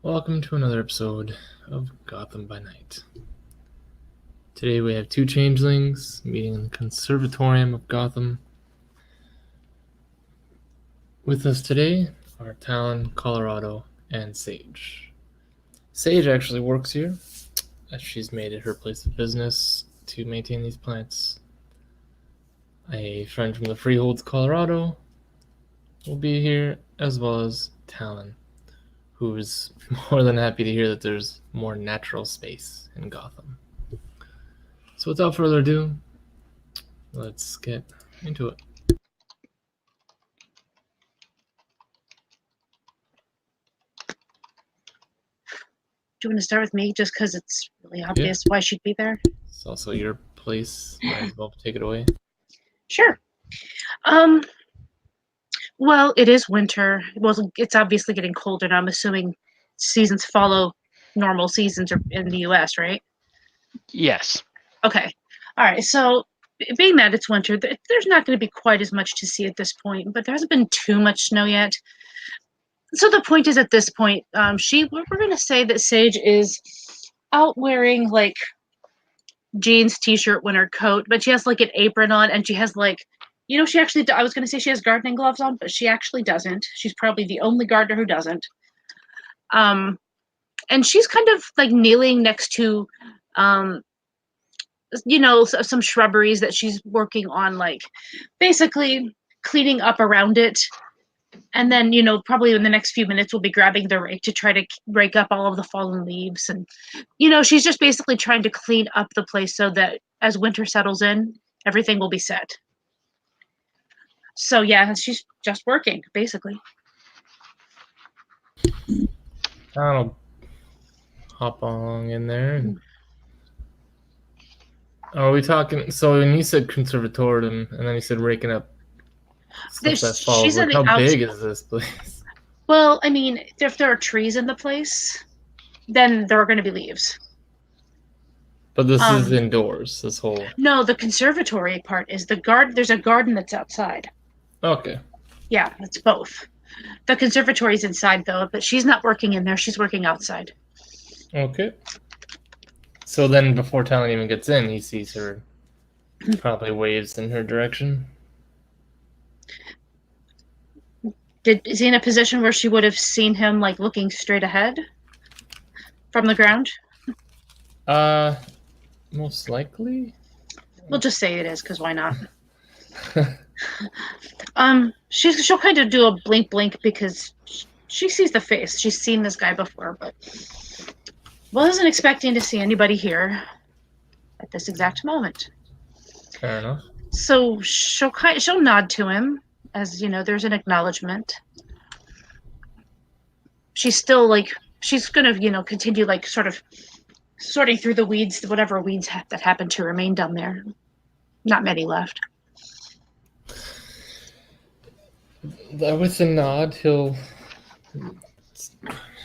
Welcome to another episode of Gotham by Night. Today we have two changelings meeting in the Conservatorium of Gotham. With us today are Talon, Colorado, and Sage. Sage actually works here, as she's made it her place of business to maintain these plants. A friend from the Freeholds, Colorado, will be here, as well as Talon, who is more than happy to hear that there's more natural space in Gotham. So without further ado, let's get into it. Do you want to start with me just because it's really obvious why she'd be there? It's also your place. Might as well take it away. Sure. Well, it is winter. Well, it's obviously getting colder, and I'm assuming seasons follow normal seasons in the U.S., right? Yes. Okay. All right. So, being that it's winter, there's not going to be quite as much to see at this point, but there hasn't been too much snow yet. So the point is, at this point, we're going to say that Sage is out wearing like jeans, t-shirt, winter coat, but she has like an apron on, and she has like, she actually, I was going to say she has gardening gloves on, but she actually doesn't. She's probably the only gardener who doesn't. And she's kind of like kneeling next to, some shrubberies that she's working on, like basically cleaning up around it. And then, probably in the next few minutes, we'll be grabbing the rake to try to rake up all of the fallen leaves. And, she's just basically trying to clean up the place so that as winter settles in, everything will be set. So, yeah, she's just working, basically. I'll hop along in there. Are we talking? So when you said conservatorium, and then you said raking up stuff that falls, like how big is this place? Well, I mean, if there are trees in the place, then there are going to be leaves. But this is indoors, this whole... No, the conservatory part is the garden. There's a garden that's outside. Okay. Yeah, it's both. The conservatory is inside, though, but she's not working in there. She's working outside. Okay. So then before Talon even gets in, he sees her, probably waves in her direction. Is he in a position where she would have seen him, like, looking straight ahead from the ground? Most likely. We'll just say it is, because why not? She'll kind of do a blink because she sees the face. She's seen this guy before, but wasn't expecting to see anybody here at this exact moment. Fair enough. So she'll nod to him as, there's an acknowledgement. She's still like, she's gonna, continue like sort of sorting through the weeds, whatever weeds that happen to remain down there. Not many left. With a nod, he'll he's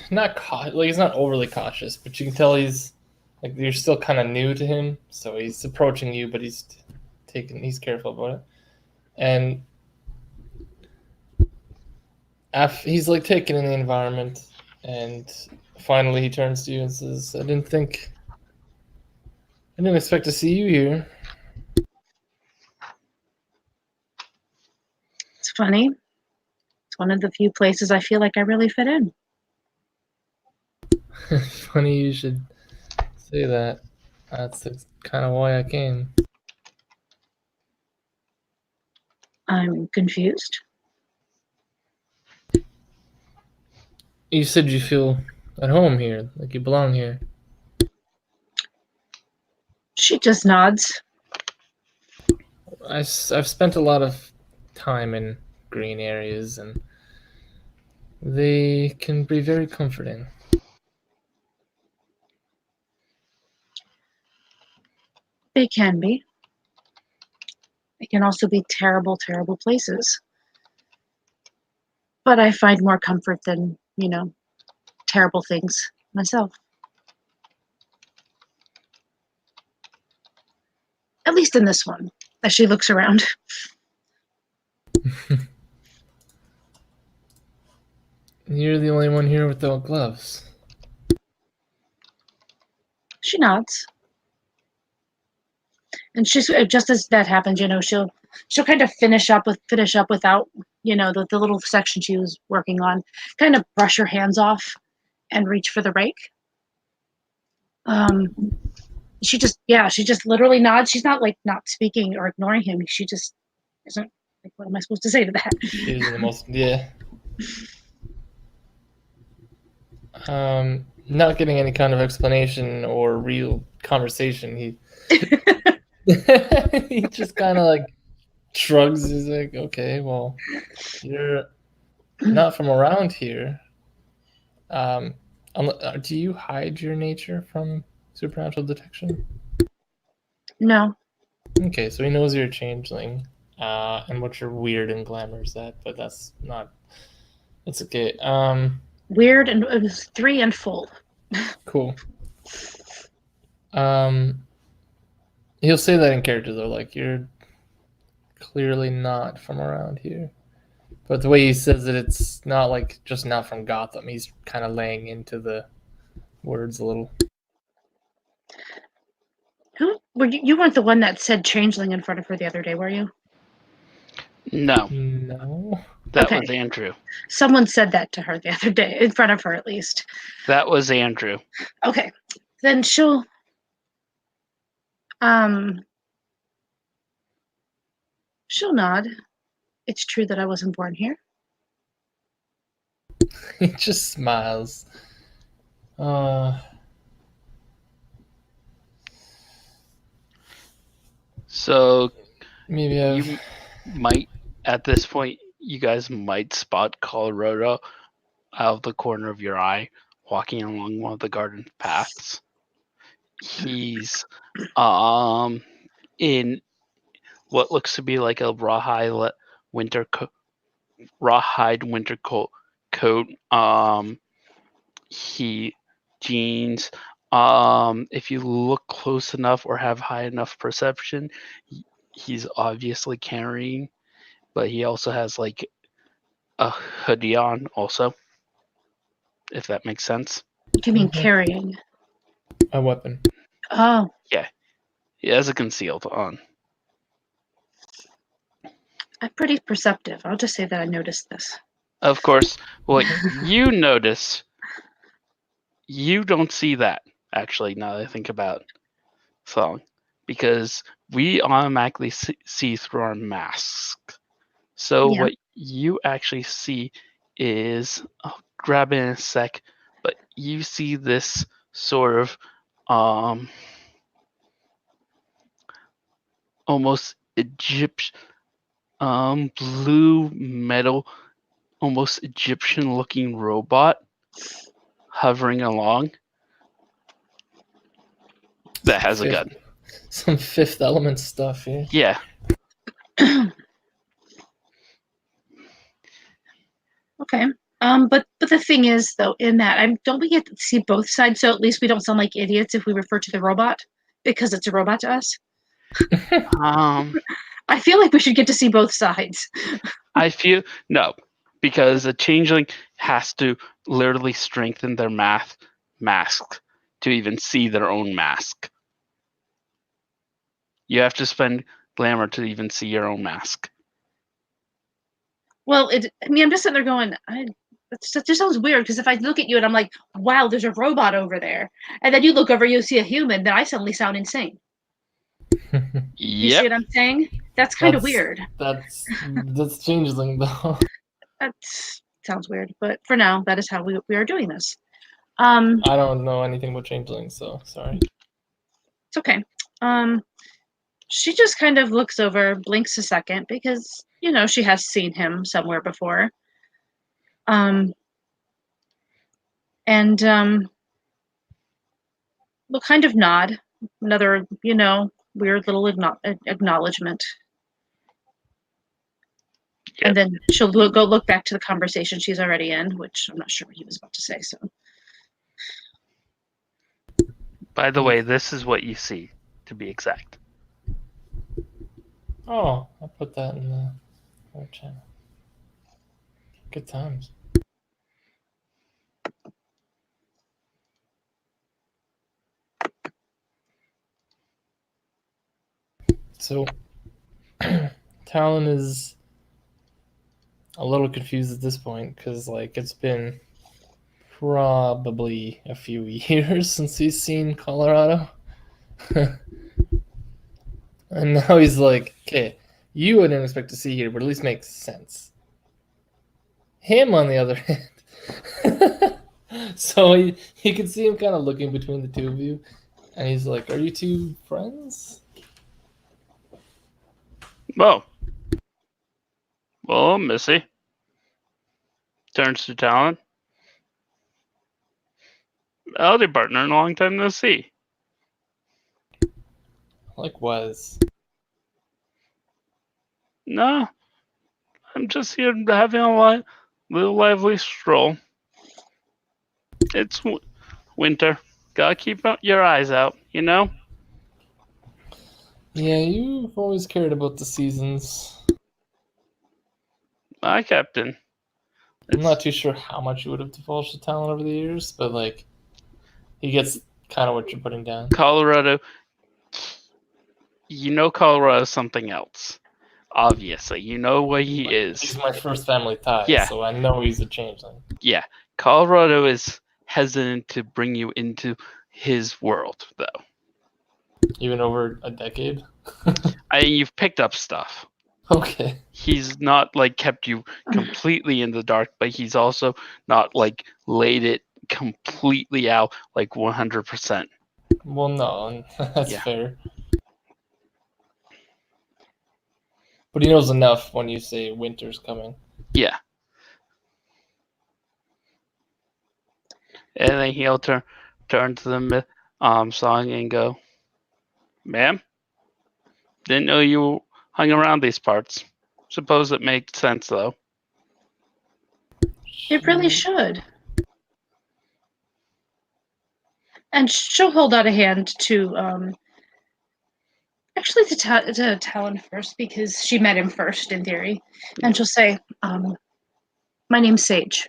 not overly cautious, but you can tell he's like, you're still kind of new to him, so he's approaching you, but he's careful about it, and he's like taking in the environment, and finally he turns to you and says, I didn't expect to see you here. It's funny. It's one of the few places I feel like I really fit in. Funny you should say that. That's kind of why I came. I'm confused. You said you feel at home here, like you belong here. She just nods. I've spent a lot of time in green areas, and they can be very comforting. They can be. They can also be terrible, terrible places. But I find more comfort than, terrible things myself. At least in this one, as she looks around. You're the only one here without gloves. She nods. And she's just as that happens, she'll kind of finish up without, the little section she was working on, kind of brush her hands off and reach for the rake. She just literally nods. She's not like not speaking or ignoring him. She just isn't like, what am I supposed to say to that? She's the most, yeah. Not getting any kind of explanation or real conversation. He he just kind of like shrugs. He's like, okay, well, you're not from around here. Do you hide your nature from supernatural detection? No. Okay, so he knows you're a changeling, and what you're weird and glamorous at, but that's not. It's okay. Weird, and it was 3 and full. Cool. He'll say that in character though, like you're clearly not from around here. But the way he says it, it's not like just not from Gotham. He's kind of laying into the words a little. Who were you? You weren't the one that said changeling in front of her the other day, were you? No, No. that Okay. was Andrew. Someone said that to her the other day, in front of her at least. That was Andrew. Okay. Then she'll nod. It's true that I wasn't born here. He just smiles. So Maybe you might, at this point, you guys might spot Colorado out of the corner of your eye, walking along one of the garden paths. He's in what looks to be like a rawhide winter coat. He jeans. If you look close enough or have high enough perception, he's obviously carrying, but he also has like a hoodie on also, if that makes sense. You mean carrying? a weapon. Oh. He has a concealed on. I'm pretty perceptive. I'll just say that I noticed this. Of course, what you notice, you don't see that, actually, now that I think about song, because we automatically see through our masks. So Yeah. what you actually see is, I'll grab it in a sec, but you see this sort of almost Egyptian, blue metal, almost Egyptian looking robot hovering along that has a gun. Some Fifth Element stuff here. Yeah. Okay. But the thing is, though, in that, don't we get to see both sides? So at least we don't sound like idiots if we refer to the robot, because it's a robot to us. I feel like we should get to see both sides. I feel no, because a changeling has to literally strengthen their mask to even see their own mask. You have to spend glamour to even see your own mask. Well, I'm just sitting there going, that just sounds weird, because if I look at you and I'm like, wow, there's a robot over there, and then you look over, you see a human, then I suddenly sound insane. You see what I'm saying? That's kind of weird. That's changeling though. That sounds weird, but for now, that is how we are doing this. I don't know anything about changelings, so sorry. It's okay. She just kind of looks over, blinks a second, because she has seen him somewhere before. And will kind of nod, another weird little acknowledgement. Yep. And then she'll go look back to the conversation she's already in, which I'm not sure what he was about to say. So, by the way, this is what you see, to be exact. Oh, I'll put that in the channel. Good times. So Talon is a little confused at this point because, like, it's been probably a few years since he's seen Colorado. And now he's like, okay, you I didn't expect to see here, but at least makes sense. Him, on the other hand. So you can see him kind of looking between the two of you. And he's like, are you two friends? Well, Missy turns to Talon. Howdy, partner. Long time no see. Likewise. No, I'm just here having a little lively stroll. It's winter. Gotta keep your eyes out, you know? Yeah, you've always cared about the seasons. Aye, Captain. I'm not too sure how much you would have divulged to Talon over the years, but, like, he gets kind of what you're putting down. Colorado. You know Colorado's something else. Obviously. You know what he is. He's my first family tie, Yeah. so I know he's a changeling. Yeah. Colorado is hesitant to bring you into his world, though. Even over a decade? You've picked up stuff. Okay. He's not, like, kept you completely in the dark, but he's also not, like, laid it completely out, like, 100%. Well, no, that's Yeah. fair. But he knows enough when you say winter's coming. Yeah. And then he'll turn to the song and go, ma'am, didn't know you hung around these parts. Suppose it makes sense, though. It really should. And she'll hold out a hand to actually to Talon first, because she met him first in theory, and she'll say, "My name's Sage."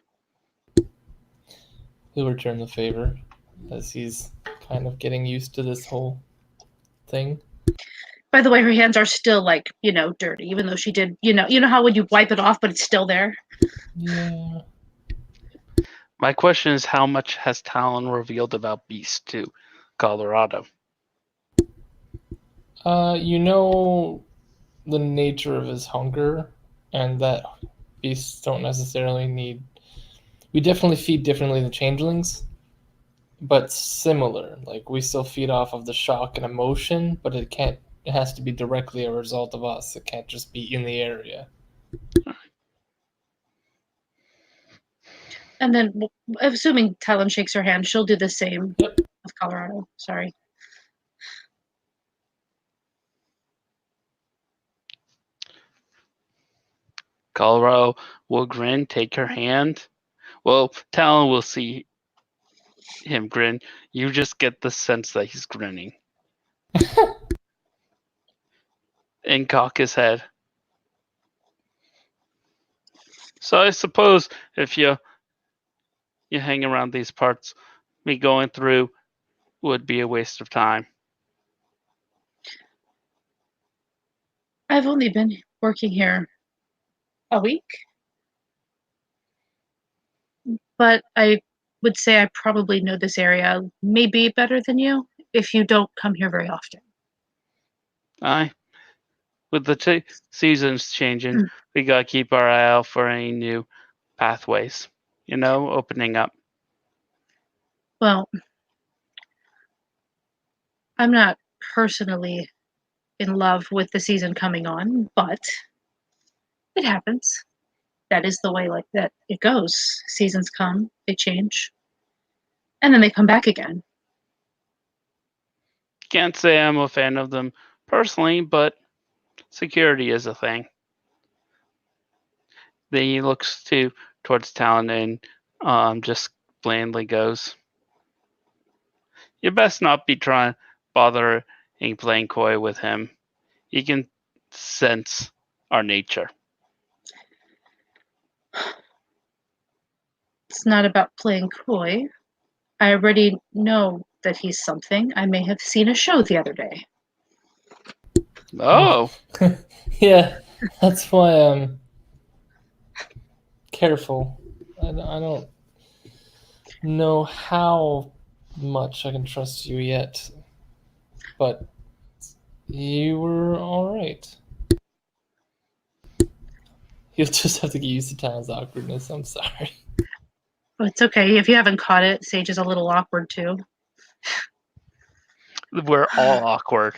He'll return the favor as he's kind of getting used to this whole thing. By the way, her hands are still, like, dirty, even though she did, you know how when you wipe it off, but it's still there. Yeah. My question is, how much has Talon revealed about Beast to Colorado? You know the nature of his hunger, and that beasts don't necessarily need. We definitely feed differently than changelings, but similar. Like, we still feed off of the shock and emotion, but it can't. It has to be directly a result of us. It can't just be in the area. And then, assuming Talon shakes her hand, she'll do the same Yep. with Colorado. Sorry. Colorado will grin, take her hand. Well, Talon will see him grin. You just get the sense that he's grinning. And cock his head. So I suppose if you hang around these parts, me going through would be a waste of time. I've only been working here a week, but I would say I probably know this area maybe better than you if you don't come here very often. Aye. With the seasons changing, we gotta keep our eye out for any new pathways, opening up. Well, I'm not personally in love with the season coming on, but it happens. That is the way, like, that it goes. Seasons come, they change, and then they come back again. Can't say I'm a fan of them personally, but security is a thing. Then he looks towards Talon and just blandly goes, you best not be trying bothering playing coy with him. He can sense our nature. It's not about playing coy. I already know that he's something. I may have seen a show the other day. Oh, Yeah, that's why I'm careful. I don't know how much I can trust you yet, but you were all right. You'll just have to get used to Talon's awkwardness. I'm sorry. Oh, it's okay. If you haven't caught it, Sage is a little awkward too. we're all awkward.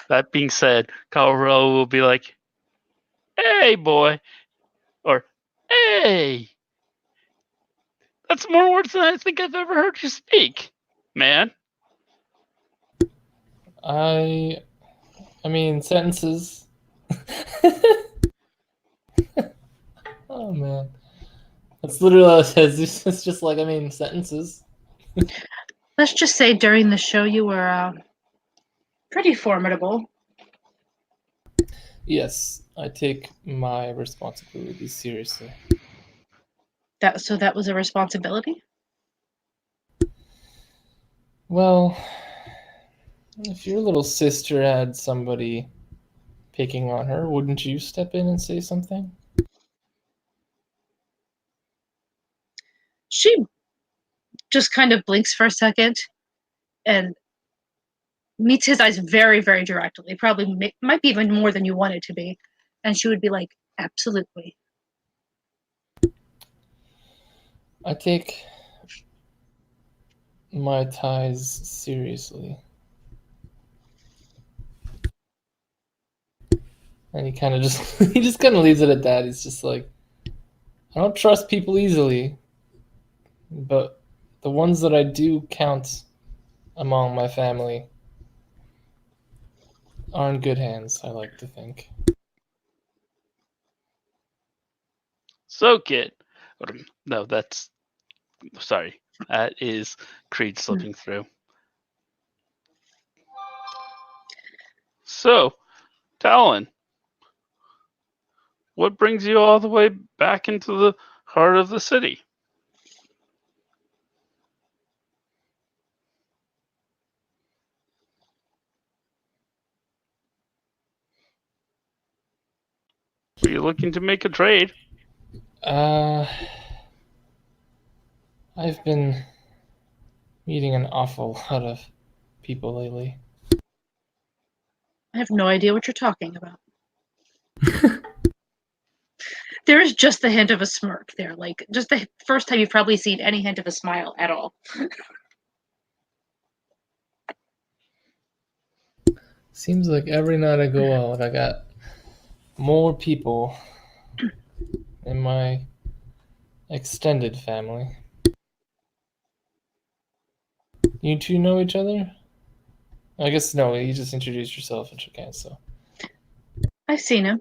That being said, Colorado will be like, "Hey, boy," or "Hey." That's more words than I think I've ever heard you speak, man. I mean sentences. Oh man, that's literally what it says. It's just like sentences. Let's just say during the show you were pretty formidable. Yes, I take my responsibilities seriously. That was a responsibility. Well, if your little sister had somebody picking on her, wouldn't you step in and say something? She just kind of blinks for a second and meets his eyes very, very directly. Probably might be even more than you want it to be. And she would be like, absolutely. I take my ties seriously. And he kind of just he just kind of leaves it at that. He's just like, I don't trust people easily, but the ones that I do count among my family are in good hands, I like to think. So, kid. No, that's. Sorry. That is Creed slipping through. So, Talon, what brings you all the way back into the heart of the city? Are you looking to make a trade? Uh, I've been meeting an awful lot of people lately. I have no idea what you're talking about. There is just the hint of a smirk there, like just the first time you've probably seen any hint of a smile at all. Seems like every night I go out, I got more people in my extended family. You two know each other? I guess no, you just introduced yourself and shook hands, so. I've seen him.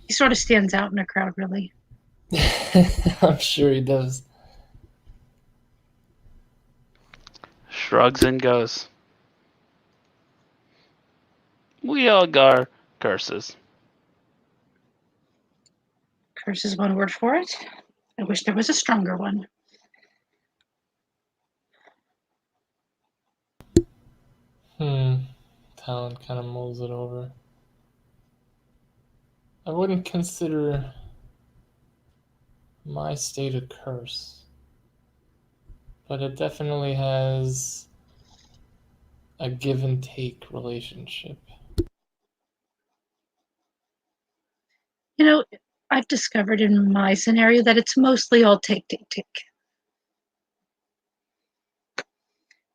He sort of stands out in a crowd, really. I'm sure he does. Shrugs and goes. We all got our curses. Curse is one word for it. I wish there was a stronger one. Talon kind of mulls it over. I wouldn't consider my state a curse, but it definitely has a give and take relationship. You know, I've discovered in my scenario that it's mostly all take, take, take.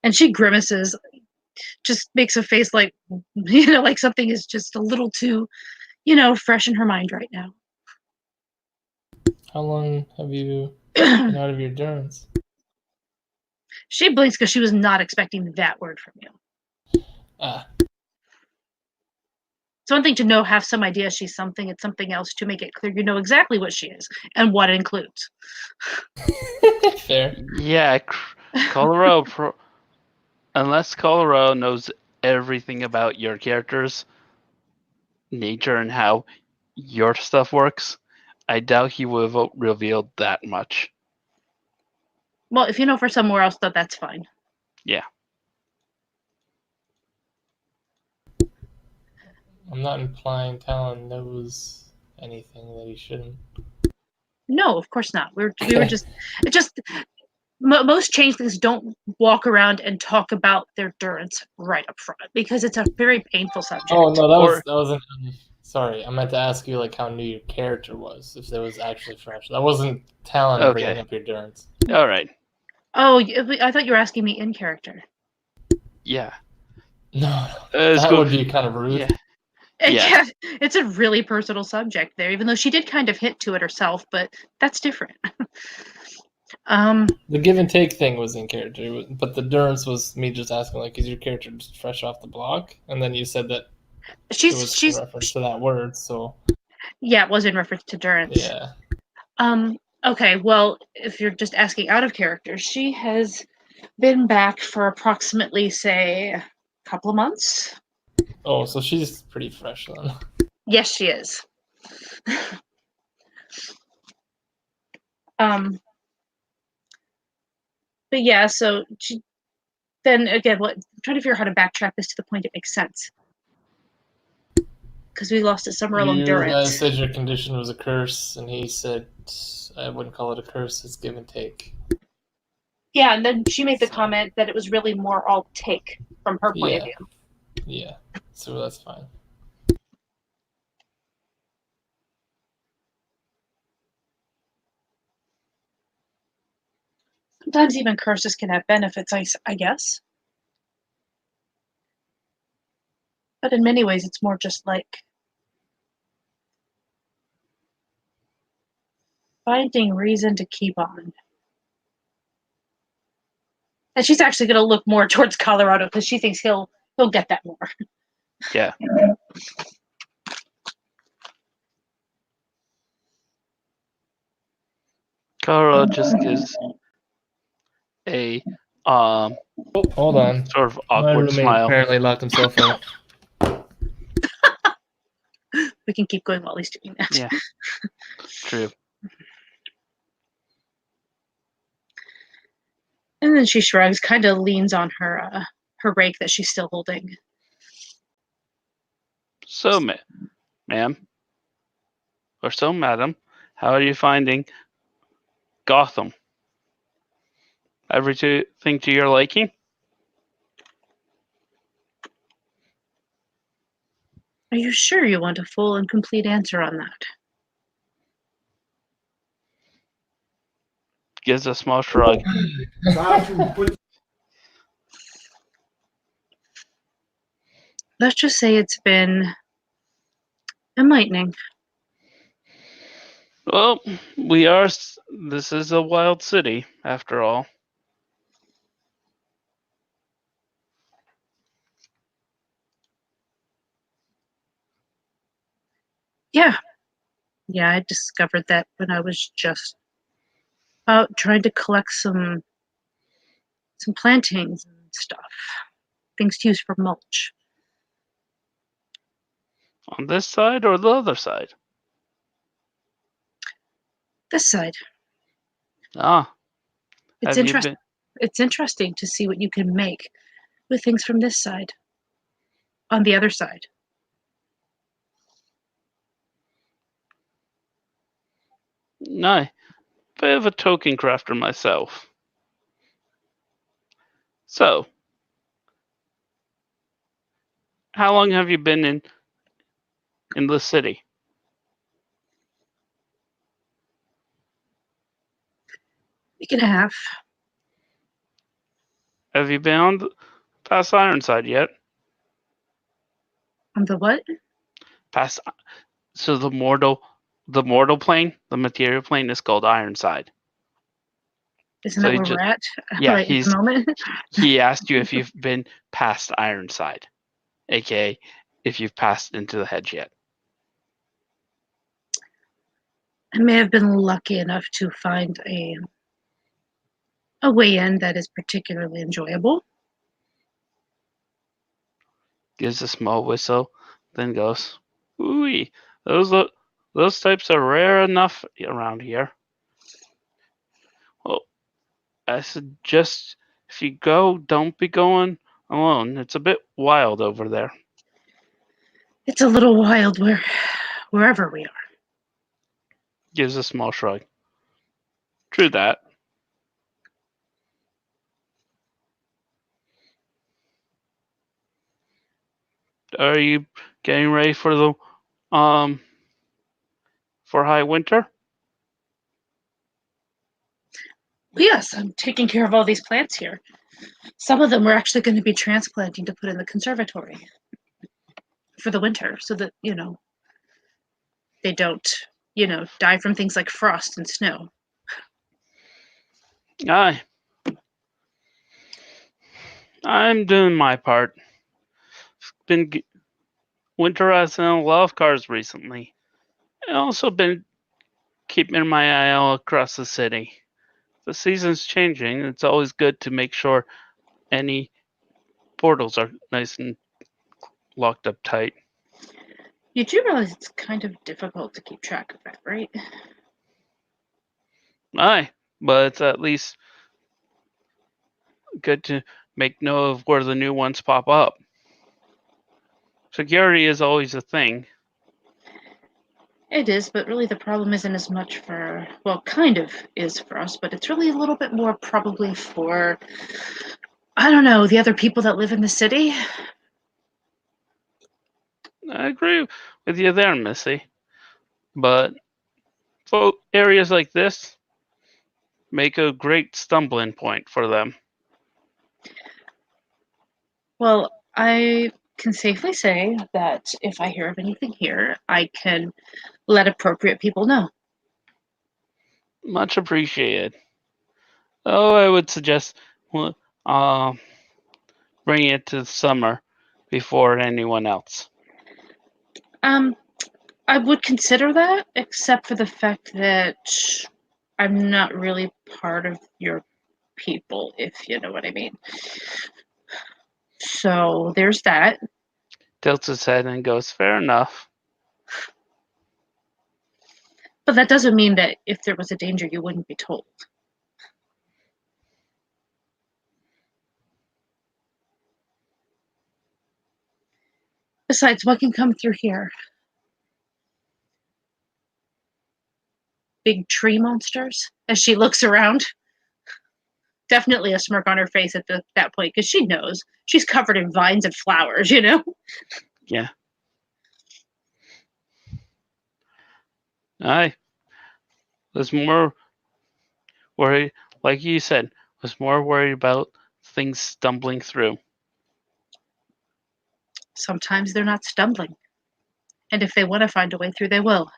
And she grimaces, just makes a face like, like something is just a little too, fresh in her mind right now. How long have you been out of your durance? She blinks because she was not expecting that word from you. Ah, It's one thing to have some idea she's something, it's something else to make it clear you know exactly what she is and what it includes. fair. Yeah, Colorado. Unless Colorado knows everything about your character's nature and how your stuff works, I doubt he would have revealed that much. Well, if you know for somewhere else, that's fine. Yeah. I'm not implying Talon knows anything that he shouldn't. No, of course not. We were Okay. just it just most changelings don't walk around and talk about their durance right up front because it's a very painful subject. Oh no, Or- that wasn't. Sorry, I meant to ask you like how new your character was, if it was actually fresh. That wasn't Talon Okay. bringing up your durance. All right. Oh, I thought you were asking me in character. Yeah. No, Let's that go. would be kind of rude. Yeah. Yeah. Yeah. It's a really personal subject there, even though she did kind of hint to it herself, but that's different. The give and take thing was in character, but the durance was me just asking like, is your character just fresh off the block? And then you said that it was in reference to that word. So yeah, it was in reference to durance. yeah. Okay, well, if you're just asking out of character, she has been back for approximately, say, a couple of months. Oh, so she's pretty fresh then. Yes, she is. But yeah, so she, then again, what I'm trying to figure out how to backtrack this to the point it makes sense. Because we lost it somewhere along You durance. guys said your condition was a curse, and he said I wouldn't call it a curse. It's give and take. Yeah, and then she made the comment that it was really more all take from her point of view. Yeah, so that's fine. Sometimes even curses can have benefits, I guess. But in many ways, it's more just like finding reason to keep on. And she's actually going to look more towards Colorado because she thinks he'll get that more. Yeah. Colorado just gives a Oh, hold on. sort of My awkward roommate smile. apparently locked himself out. We can keep going while he's doing that. Yeah. True. And then she shrugs, kind of leans on her rake that she's still holding. So, ma'am, or so, madam, how are you finding Gotham? Everything to your liking? Are you sure you want a full and complete answer on that? Gives a small shrug. Let's just say it's been enlightening. Well, this is a wild city, after all. Yeah. Yeah, I discovered that when I was just out trying to collect some plantings and stuff. Things to use for mulch. On this side or the other side? This side. Ah, It's have you interesting. It's interesting to see what you can make with things from this side. On the other side. No, bit of a token crafter myself. So, how long have you been in the city? Week and a half. Have you been on past Ironside yet? On the what? So the mortal plane, the material plane is called Ironside. Isn't So that where we're at? Yeah, right at the moment. He asked you if you've been past Ironside, aka if you've passed into the hedge yet. I may have been lucky enough to find a way in that is particularly enjoyable. Gives a small whistle, then goes, "Ooh, those types are rare enough around here." Well, I suggest if you go, don't be going alone. It's a bit wild over there. It's a little wild wherever we are. Gives a small shrug. True that. Are you getting ready for the for high winter? Yes, I'm taking care of all these plants here. Some of them we're actually going to be transplanting to put in the conservatory for the winter so that, they don't, die from things like frost and snow. Aye. I'm doing my part. Been winterizing a lot of cars recently. I also been keeping my eye out across the city. The season's changing. It's always good to make sure any portals are nice and locked up tight. You do realize it's kind of difficult to keep track of that, right? Aye, but it's at least good to make note of where the new ones pop up. Security is always a thing. It is, but really the problem isn't as much for, well, kind of is for us, but it's really a little bit more probably for, I don't know, the other people that live in the city. I agree with you there, Missy. But for areas like this make a great stumbling point for them. Well, I can safely say that if I hear of anything here, I can let appropriate people know. Much appreciated. Oh, I would suggest bringing it to the summer before anyone else. I would consider that, except for the fact that I'm not really part of your people, if you know what I mean. So there's that. Tilts his head and goes, fair enough. But that doesn't mean that if there was a danger, you wouldn't be told. Besides, what can come through here? Big tree monsters? As she looks around. Definitely a smirk on her face at that point, because she knows. She's covered in vines and flowers, Yeah. I was more worried, like you said, was more worried about things stumbling through. Sometimes they're not stumbling. And if they want to find a way through, they will.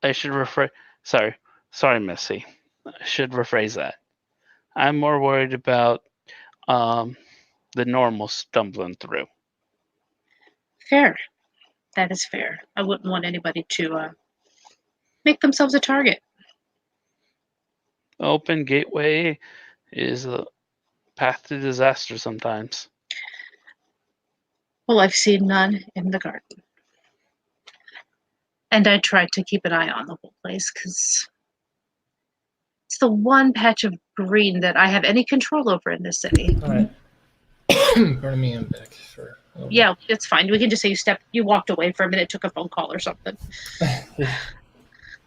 I should rephrase. Sorry, Missy. I should rephrase that. I'm more worried about the normal stumbling through. Fair. That is fair. I wouldn't want anybody to make themselves a target. Open gateway is a path to disaster sometimes. Well, I've seen none in the garden. And I tried to keep an eye on the whole place because it's the one patch of green that I have any control over in this city. All right. Pardon me, I'm back for a little Yeah, it's fine. We can just say you walked away for a minute, took a phone call or something. bit.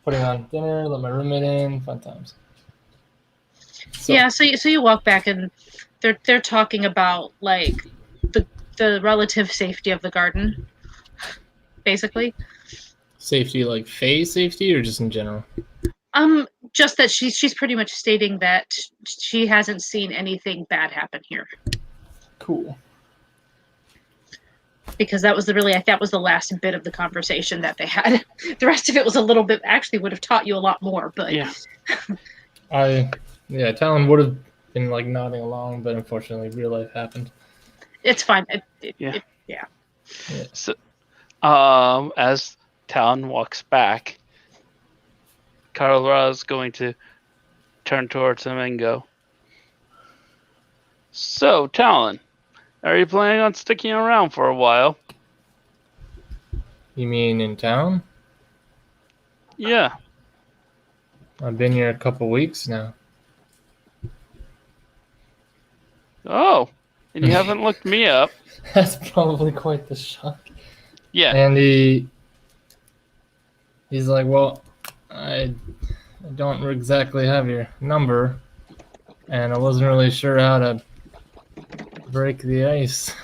Putting on dinner, let my roommate in, fun times. So, Yeah, so you walk back and they're talking about like the relative safety of the garden, basically. Safety, like phase safety, or just in general? Just that she's pretty much stating that she hasn't seen anything bad happen here. Cool. Because that was the last bit of the conversation that they had. The rest of it was a little bit, actually would have taught you a lot more, but Yeah. Talon would have been like nodding along, but unfortunately real life happened. it's fine. Yeah. Yeah. So, as Talon walks back, Carla is going to turn towards him and go, so, Talon, are you planning on sticking around for a while? You mean in town? Yeah. I've been here a couple weeks now. Oh, and you haven't looked me up. That's probably quite the shock. Yeah. And he's like, well, I don't exactly have your number, and I wasn't really sure how to break the ice.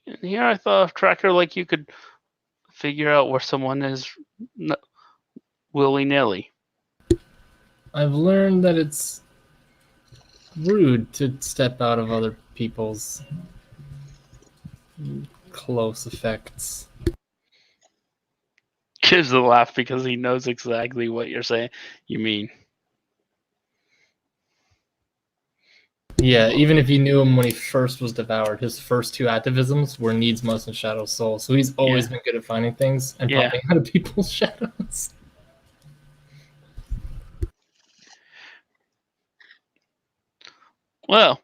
And here I thought of Tracker like you could figure out where someone is willy-nilly. I've learned that it's rude to step out of other people's close effects. Gives a laugh because he knows exactly what you're saying. You mean. Yeah, even if you knew him when he first was devoured, his first two activisms were Needs Must and Shadow Soul. So he's always been good at finding things and Yeah. popping out of people's shadows. Well,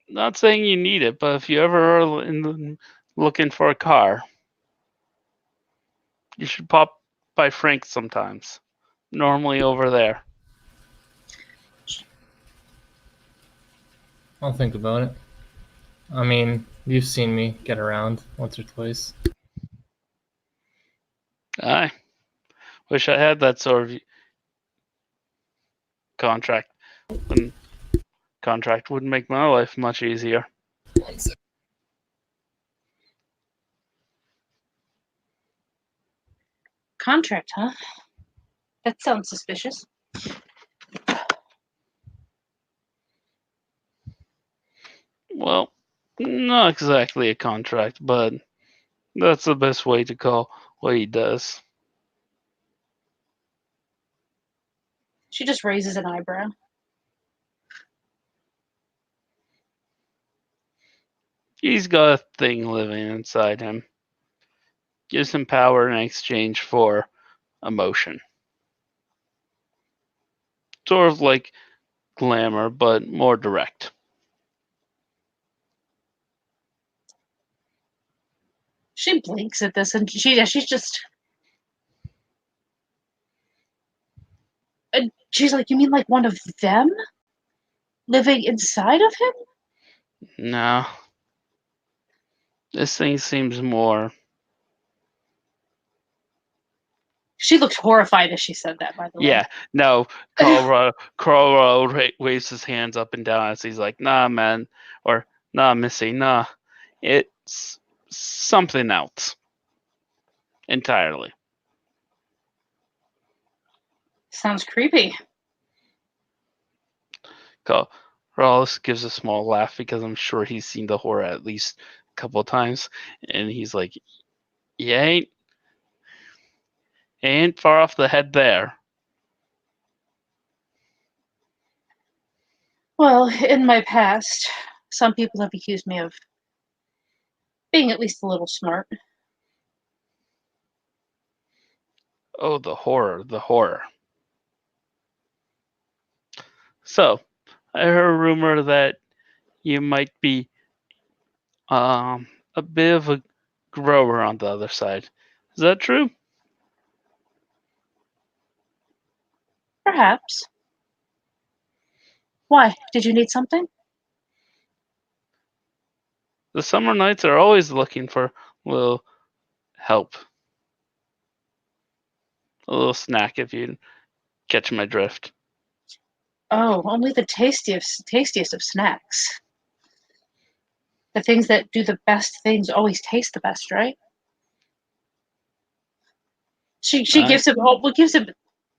not saying you need it, but if you ever are looking for a car, you should pop by Frank sometimes. Normally over there. I'll think about it. I mean, you've seen me get around once or twice. I wish I had that sort of contract. Contract would make my life much easier. Contract, huh? That sounds suspicious. Well, not exactly a contract, but that's the best way to call what he does. She just raises an eyebrow. He's got a thing living inside him. Gives him power in exchange for emotion. Sort of like glamour, but more direct. She blinks at this, and she's just. She's like, you mean like one of them living inside of him? No. This thing seems more. She looked horrified as she said that, by the way. Yeah, no. Colorado waves his hands up and down as he's like, nah, man. Or, nah, Missy, nah. It's something else. Entirely. Sounds creepy. Rawls gives a small laugh because I'm sure he's seen the horror at least a couple of times. And he's like, you ain't far off the head there. Well, in my past, some people have accused me of being at least a little smart. Oh, the horror. So, I heard a rumor that you might be a bit of a grower on the other side. Is that true? Perhaps. Why? Did you need something? The summer nights are always looking for a little help. A little snack if you catch my drift. Oh, only the tastiest of snacks. The things that do the best things always taste the best, right? She gives him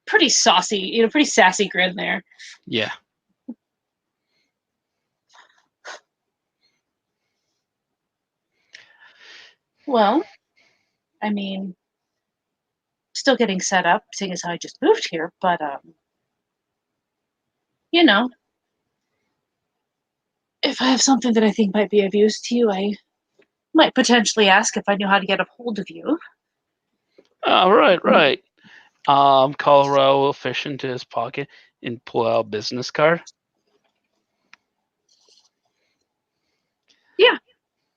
pretty saucy, pretty sassy grin there. Yeah. Well, I mean, still getting set up, seeing as how I just moved here, but if I have something that I think might be of use to you, I might potentially ask if I knew how to get a hold of you. Oh, right. Colorado will fish into his pocket and pull out a business card. Yeah,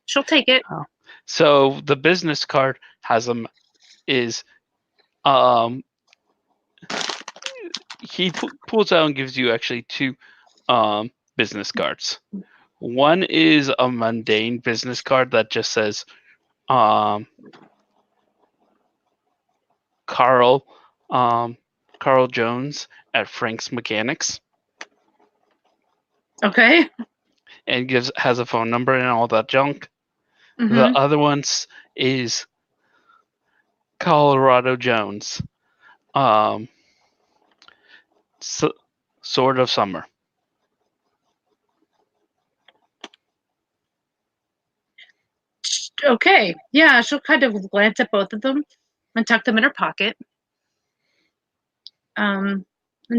she'll take it. So the business card he pulls out and gives you actually two business cards. One is a mundane business card that just says Carl Jones at Frank's Mechanics, Okay. and has a phone number and all that junk. Mhm. The other one's is Colorado Jones, Sword of Summer. Okay. Yeah, she'll kind of glance at both of them and tuck them in her pocket. And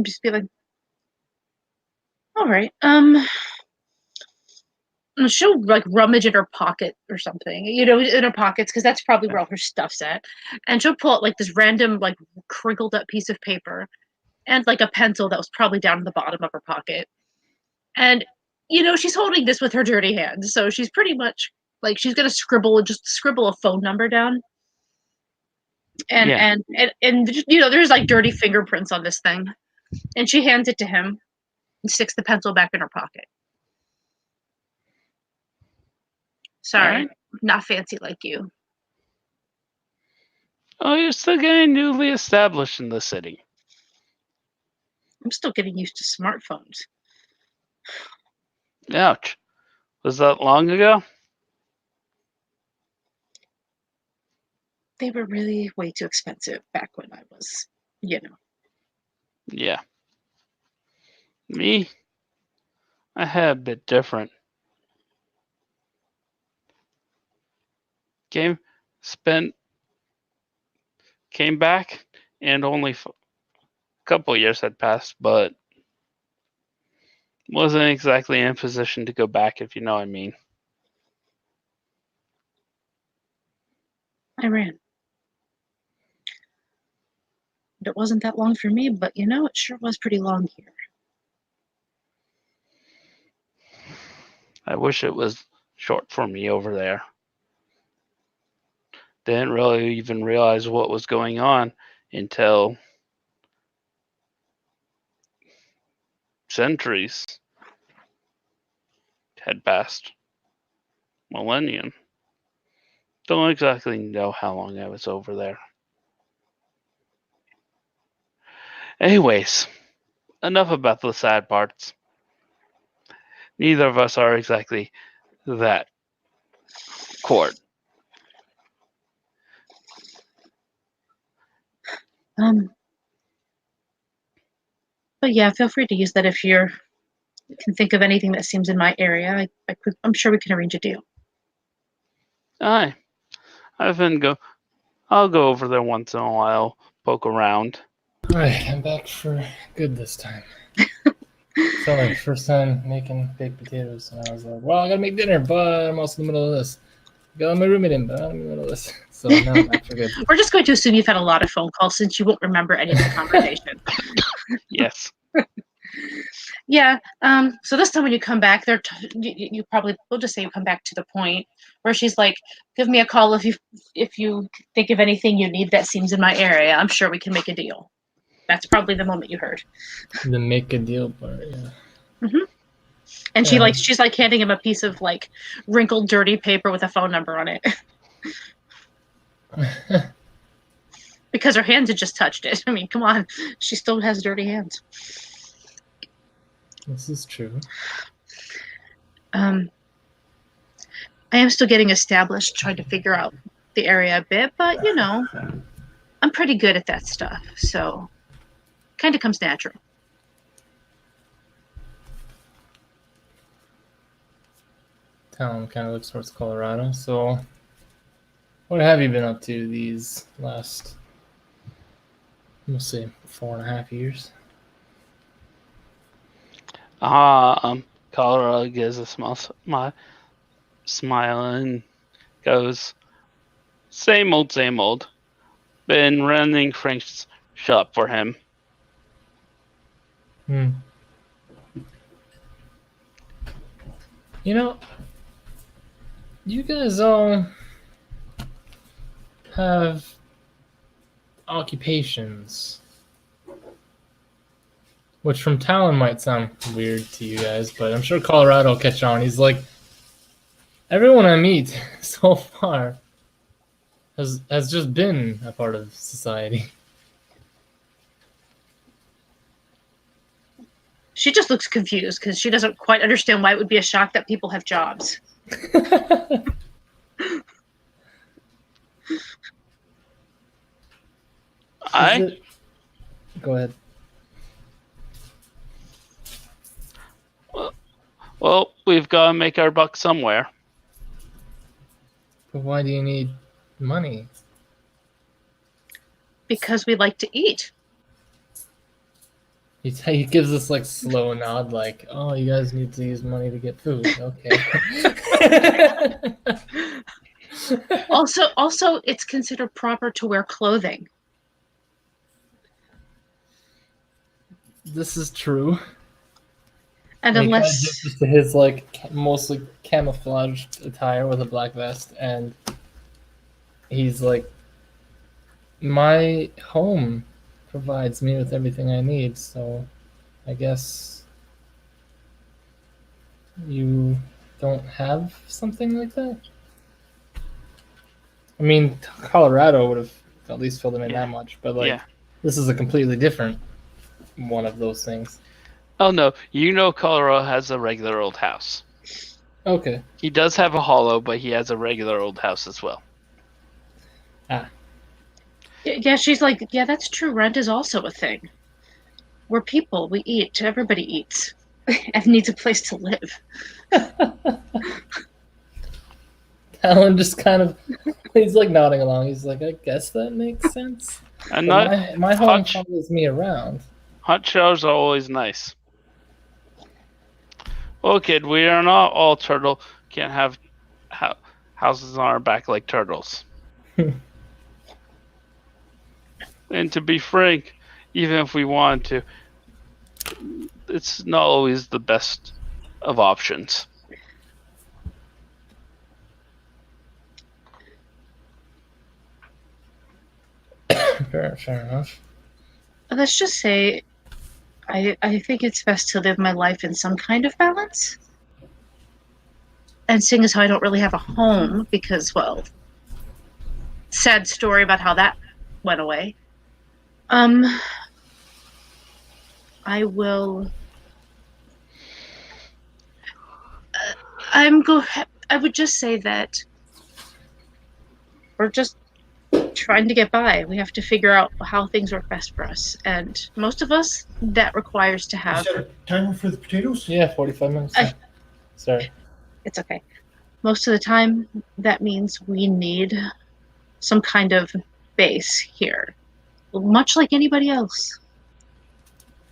just be like, all right. And she'll like rummage in her pocket or something, in her pockets, because that's probably where all her stuff's at. And she'll pull out like this random, like crinkled up piece of paper and like a pencil that was probably down in the bottom of her pocket. And she's holding this with her dirty hands, so she's pretty much like she's gonna scribble a phone number down. And Yeah. and there's like dirty fingerprints on this thing. And she hands it to him and sticks the pencil back in her pocket. Sorry, Alright. not fancy like you. Oh, you're still getting newly established in the city. I'm still getting used to smartphones. Ouch. Was that long ago? They were really way too expensive back when I was, Yeah. Me? I had a bit different. Came back, and only a couple years had passed, but wasn't exactly in a position to go back, if you know what I mean. I ran. It wasn't that long for me, but it sure was pretty long here. I wish it was short for me over there. Didn't really even realize what was going on until centuries had passed. Millennium. Don't exactly know how long I was over there. Anyways, enough about the sad parts. Neither of us are exactly that court. But yeah, feel free to use that if you can think of anything that seems in my area. I'm sure we can arrange a deal. Aye. I'll go over there once in a while, poke around. Alright, I'm back for good this time. So like first time making baked potatoes, and I was like, well, I gotta make dinner, but I'm also in the middle of this. Got my roommate in, but I'm in the middle of this. So now I'm back for good. We're just going to assume you've had a lot of phone calls since you won't remember any of the conversation. Yes. Yeah. So this time when you come back, you probably we'll just say you come back to the point where she's like, "Give me a call if you think of anything you need that seems in my area. I'm sure we can make a deal." That's probably the moment you heard. The make a deal part, yeah. And Yeah. she's like handing him a piece of like wrinkled, dirty paper with a phone number on it because her hands had just touched it. I mean, come on, she still has dirty hands. This is true. I am still getting established, trying to figure out the area a bit, but I'm pretty good at that stuff, so kind of comes natural. Town kind of looks towards Colorado. So, what have you been up to these last, we'll say, 4.5 years? Colorado gives a small smile and goes, same old, same old. Been running Frank's shop for him. You guys all have occupations. Which from Talon might sound weird to you guys, but I'm sure Colorado will catch on. He's like, everyone I meet so far has just been a part of society. She just looks confused because she doesn't quite understand why it would be a shock that people have jobs. Go ahead. Well, we've got to make our buck somewhere. But why do you need money? Because we like to eat. He gives us like slow nod, like, "Oh, you guys need to use money to get food." Okay. Also, it's considered proper to wear clothing. This is true. And he unless kind of gets to his like mostly camouflaged attire with a black vest, and he's like, "My home provides me with everything I need, so I guess you don't have something like that." I mean, Colorado would have at least filled him in that much, but like, this is a completely different one of those things. Oh no, Colorado has a regular old house. Okay. He does have a hollow, but he has a regular old house as well. Yeah, she's like, yeah, that's true. Rent is also a thing. We're people. We eat. Everybody eats and needs a place to live. Alan just kind of, he's like nodding along. He's like, I guess that makes sense. And my home follows me around. Hot showers are always nice. Well, kid, we are not all turtle. Can't have houses on our back like turtles. And to be frank, even if we wanted to, it's not always the best of options. Fair enough. Let's just say I think it's best to live my life in some kind of balance. And seeing as how I don't really have a home because, well, sad story about how that went away. I will. I would just say that we're just trying to get by. We have to figure out how things work best for us, and most of us that requires to have. Is there a timer for the potatoes? Yeah, 45 minutes. Sorry. It's okay. Most of the time, that means we need some kind of base here, much like anybody else.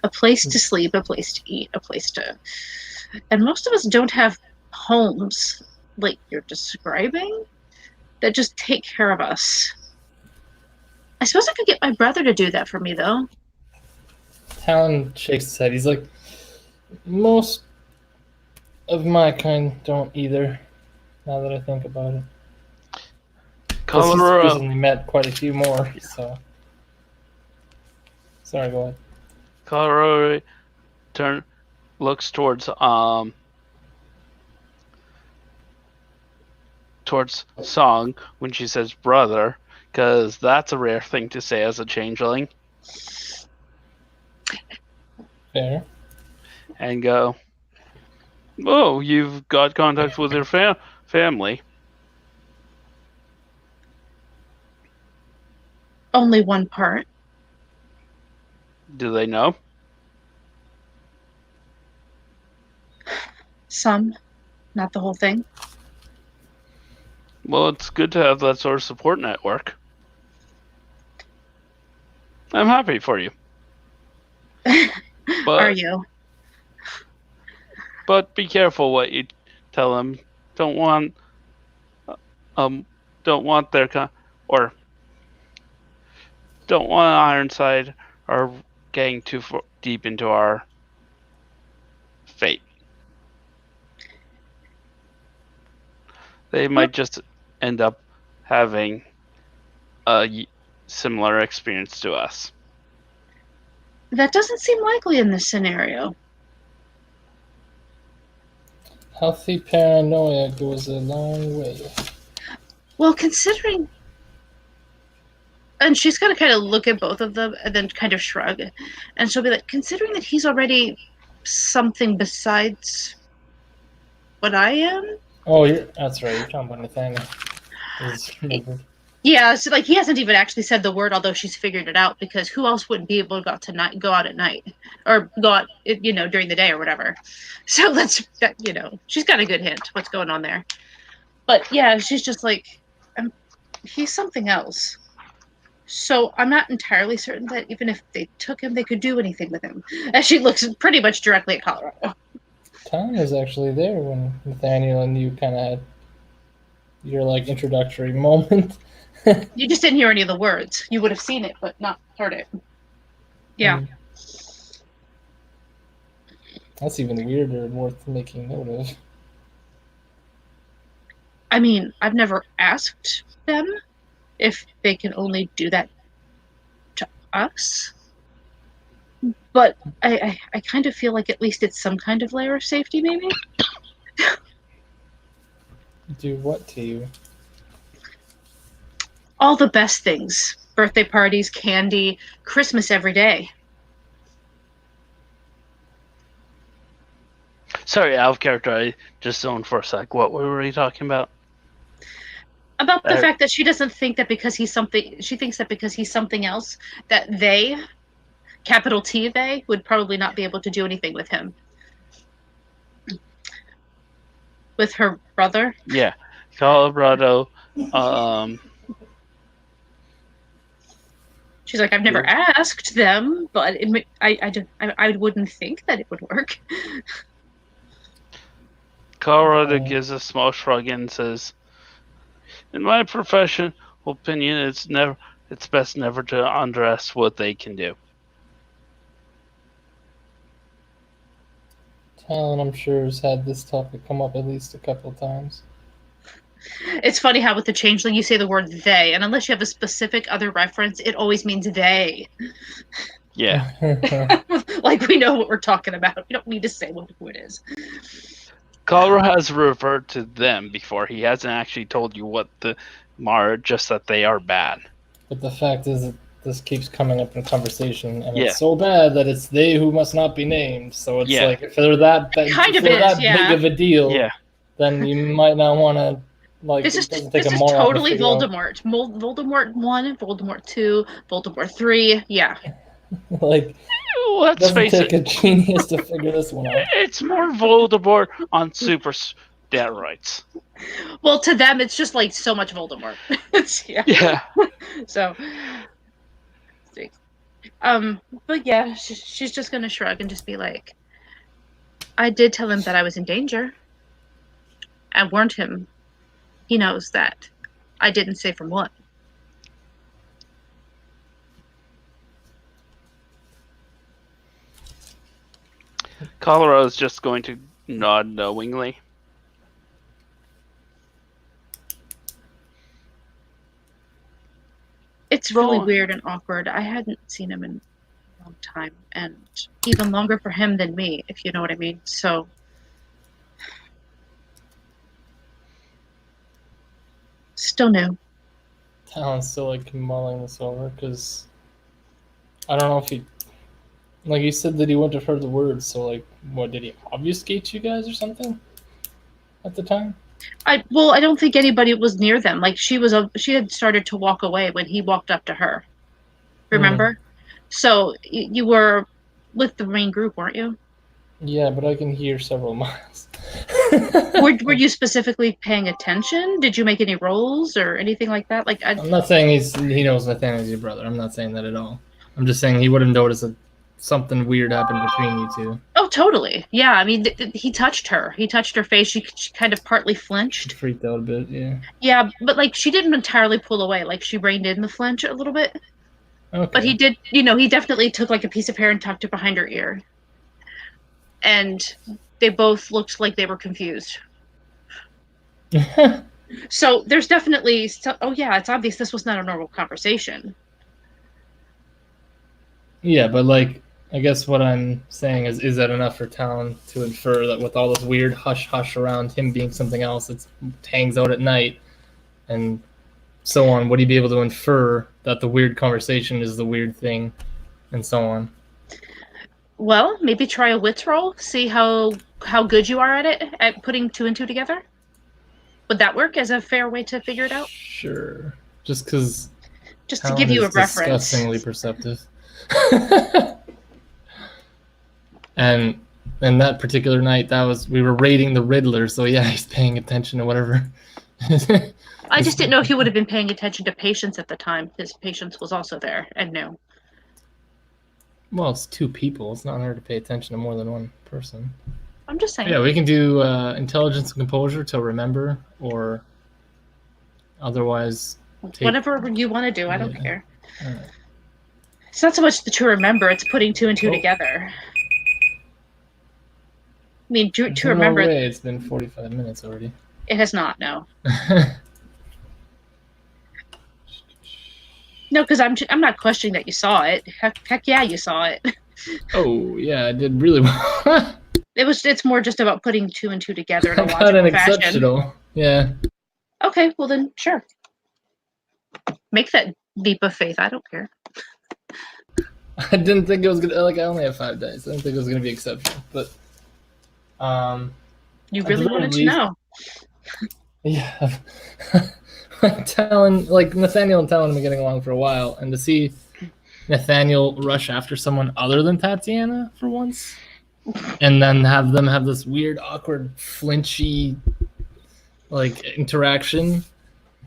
A place to sleep, a place to eat, a place to. And most of us don't have homes like you're describing that just take care of us. I suppose I could get my brother to do that for me, though. Talon shakes his head. He's like, most of my kind don't either, now that I think about it. Colorado He's recently met quite a few more, so. Sorry, go ahead. Colorado looks towards Song when she says brother, because that's a rare thing to say as a changeling. Fair. And go, oh, you've got contact with your family. Only one part. Do they know? Some, not the whole thing. Well, it's good to have that sort of support network. I'm happy for you. But, Are you? But be careful what you tell them. Don't want Ironside or getting too deep into our fate. They might just end up having a similar experience to us. That doesn't seem likely in this scenario. Healthy paranoia goes a long way. Well, considering, and she's gonna kind of look at both of them and then kind of shrug, and she'll be like, considering that he's already something besides what I am. Oh, that's right. You're talking about Nathaniel. I just remembered. Yeah, so like he hasn't even actually said the word, although she's figured it out. Because who else would be able to go out at night, or go out, during the day or whatever. So she's got a good hint what's going on there. But yeah, she's just like, he's something else. So I'm not entirely certain that even if they took him, they could do anything with him. As she looks pretty much directly at Colorado. Tom was actually there when Nathaniel and you kind of had your like introductory moment. You just didn't hear any of the words. You would have seen it, but not heard it. Yeah. That's even weirder and worth making note of. I mean, I've never asked them if they can only do that to us. But I kind of feel like at least it's some kind of layer of safety, maybe? Do what to you? All the best things. Birthday parties, candy, Christmas every day. Sorry, out of character. I just zoned for a sec. What were we talking about? About the fact that she doesn't think that because he's something, she thinks that because he's something else, that they, capital T they, would probably not be able to do anything with him. With her brother? Yeah. Colorado. She's like, I've never asked them, but I wouldn't think that it would work. Colorado gives a small shrug and says, in my professional opinion, it's best never to underestimate what they can do. Talon, I'm sure, has had this topic come up at least a couple of times. It's funny how with the changeling you say the word they, and unless you have a specific other reference, it always means they. Yeah. Like we know what we're talking about. We don't need to say who it is. Colorado has referred to them before. He hasn't actually told you what the are, just that they are bad. But the fact is that this keeps coming up in conversation, and it's so bad that it's they who must not be named. So it's like, if they're that big of a deal, then you might not want to. Like, this is totally Voldemort. Voldemort 1, Voldemort 2, Voldemort 3. Yeah. Like, let's face it. Doesn't take a genius to figure this one out. It's more Voldemort on super steroids. Well, to them, it's just like so much Voldemort. Yeah. So, but yeah, she's just gonna shrug and just be like, I did tell him that I was in danger. I warned him. He knows that. I didn't say from what. Colorado's just going to nod knowingly. It's really weird and awkward. I hadn't seen him in a long time, and even longer for him than me, if you know what I mean. So, still new. Talon's still like mulling this over because I don't know if he, like you said that he wouldn't have heard the words. So like, what did he obfuscate you guys or something at the time? I don't think anybody was near them. Like she had started to walk away when he walked up to her. Remember? So you were with the main group, weren't you? Yeah, but I can hear several miles. Were you specifically paying attention? Did you make any rolls or anything like that? Like I'm not saying he knows Nathaniel's your brother. I'm not saying that at all. I'm just saying he would have noticed that something weird happened between you two. Oh, totally. Yeah, I mean, he touched her. He touched her face. She kind of partly flinched. She freaked out a bit, yeah. Yeah, but like she didn't entirely pull away. Like she reined in the flinch a little bit. Okay. But he did, he definitely took like a piece of hair and tucked it behind her ear. And they both looked like they were confused. So there's definitely, oh yeah, it's obvious this was not a normal conversation. Yeah, but like, I guess what I'm saying is that enough for Talon to infer that with all this weird hush hush around him being something else that hangs out at night and so on, would he be able to infer that the weird conversation is the weird thing and so on? Well, maybe try a wits roll. See how good you are at it, at putting 2 and 2 together. Would that work as a fair way to figure it out? Sure. Just because Just to give you a reference. Disgustingly perceptive. And that particular night, we were raiding the Riddler, so yeah, he's paying attention to whatever. I just didn't know if he would have been paying attention to Patience at the time. His Patience was also there and knew. Well, it's 2 people. It's not hard to pay attention to more than one person. I'm just saying. Yeah, we can do intelligence and composure to remember, or otherwise whatever you want to do. I don't care. Right. It's not so much to remember; it's putting 2 and 2 together. I mean, to remember. No way, it's been 45 minutes already. It has not. No. No, because I'm not questioning that you saw it. Heck yeah, you saw it. Oh yeah, I did really well. It's more just about putting 2 and 2 together in a I got logical an fashion. exceptional. Yeah. Okay, well then, sure. Make that leap of faith. I don't care. I didn't think it was gonna. I only have 5 dice. I didn't think it was gonna be exceptional, but you really wanted to know. Yeah. Talon, like Nathaniel and Talon have been getting along for a while, and to see Nathaniel rush after someone other than Tatiana for once, and then have them have this weird, awkward, flinchy, like interaction,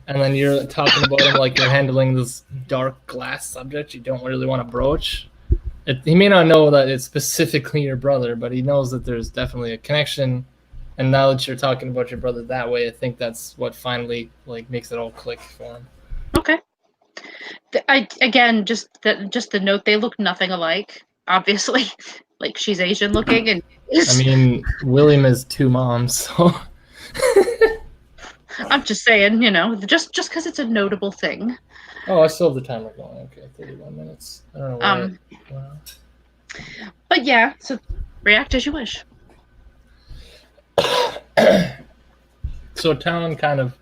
and then you're talking about him like you're handling this dark glass subject you don't really want to broach. He may not know that it's specifically your brother, but he knows that there's definitely a connection. And now that you're talking about your brother that way, I think that's what finally like makes it all click for him. Okay. Again, just the note, they look nothing alike. Obviously, like she's Asian looking, and I mean, William has 2 moms, so. I'm just saying, just because it's a notable thing. Oh, I still have the timer going. Okay, 31 minutes. I don't know why. But yeah, so react as you wish. So Talon kind of,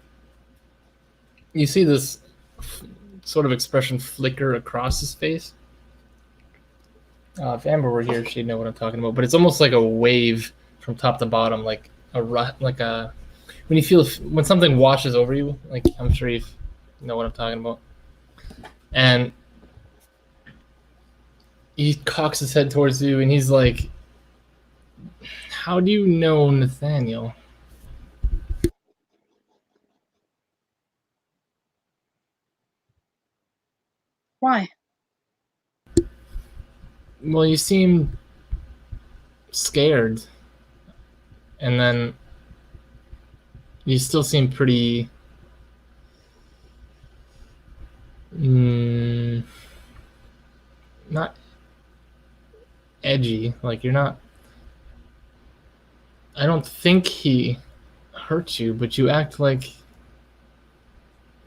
you see this sort of expression flicker across his face. If Amber were here, she'd know what I'm talking about. But it's almost like a wave from top to bottom, like when you feel when something washes over you. Like I'm sure you know what I'm talking about. And he cocks his head towards you, and he's like, "How do you know Nathaniel?" Why? Well, you seem scared, and then you still seem pretty not edgy. Like you're not. I don't think he hurt you, but you act like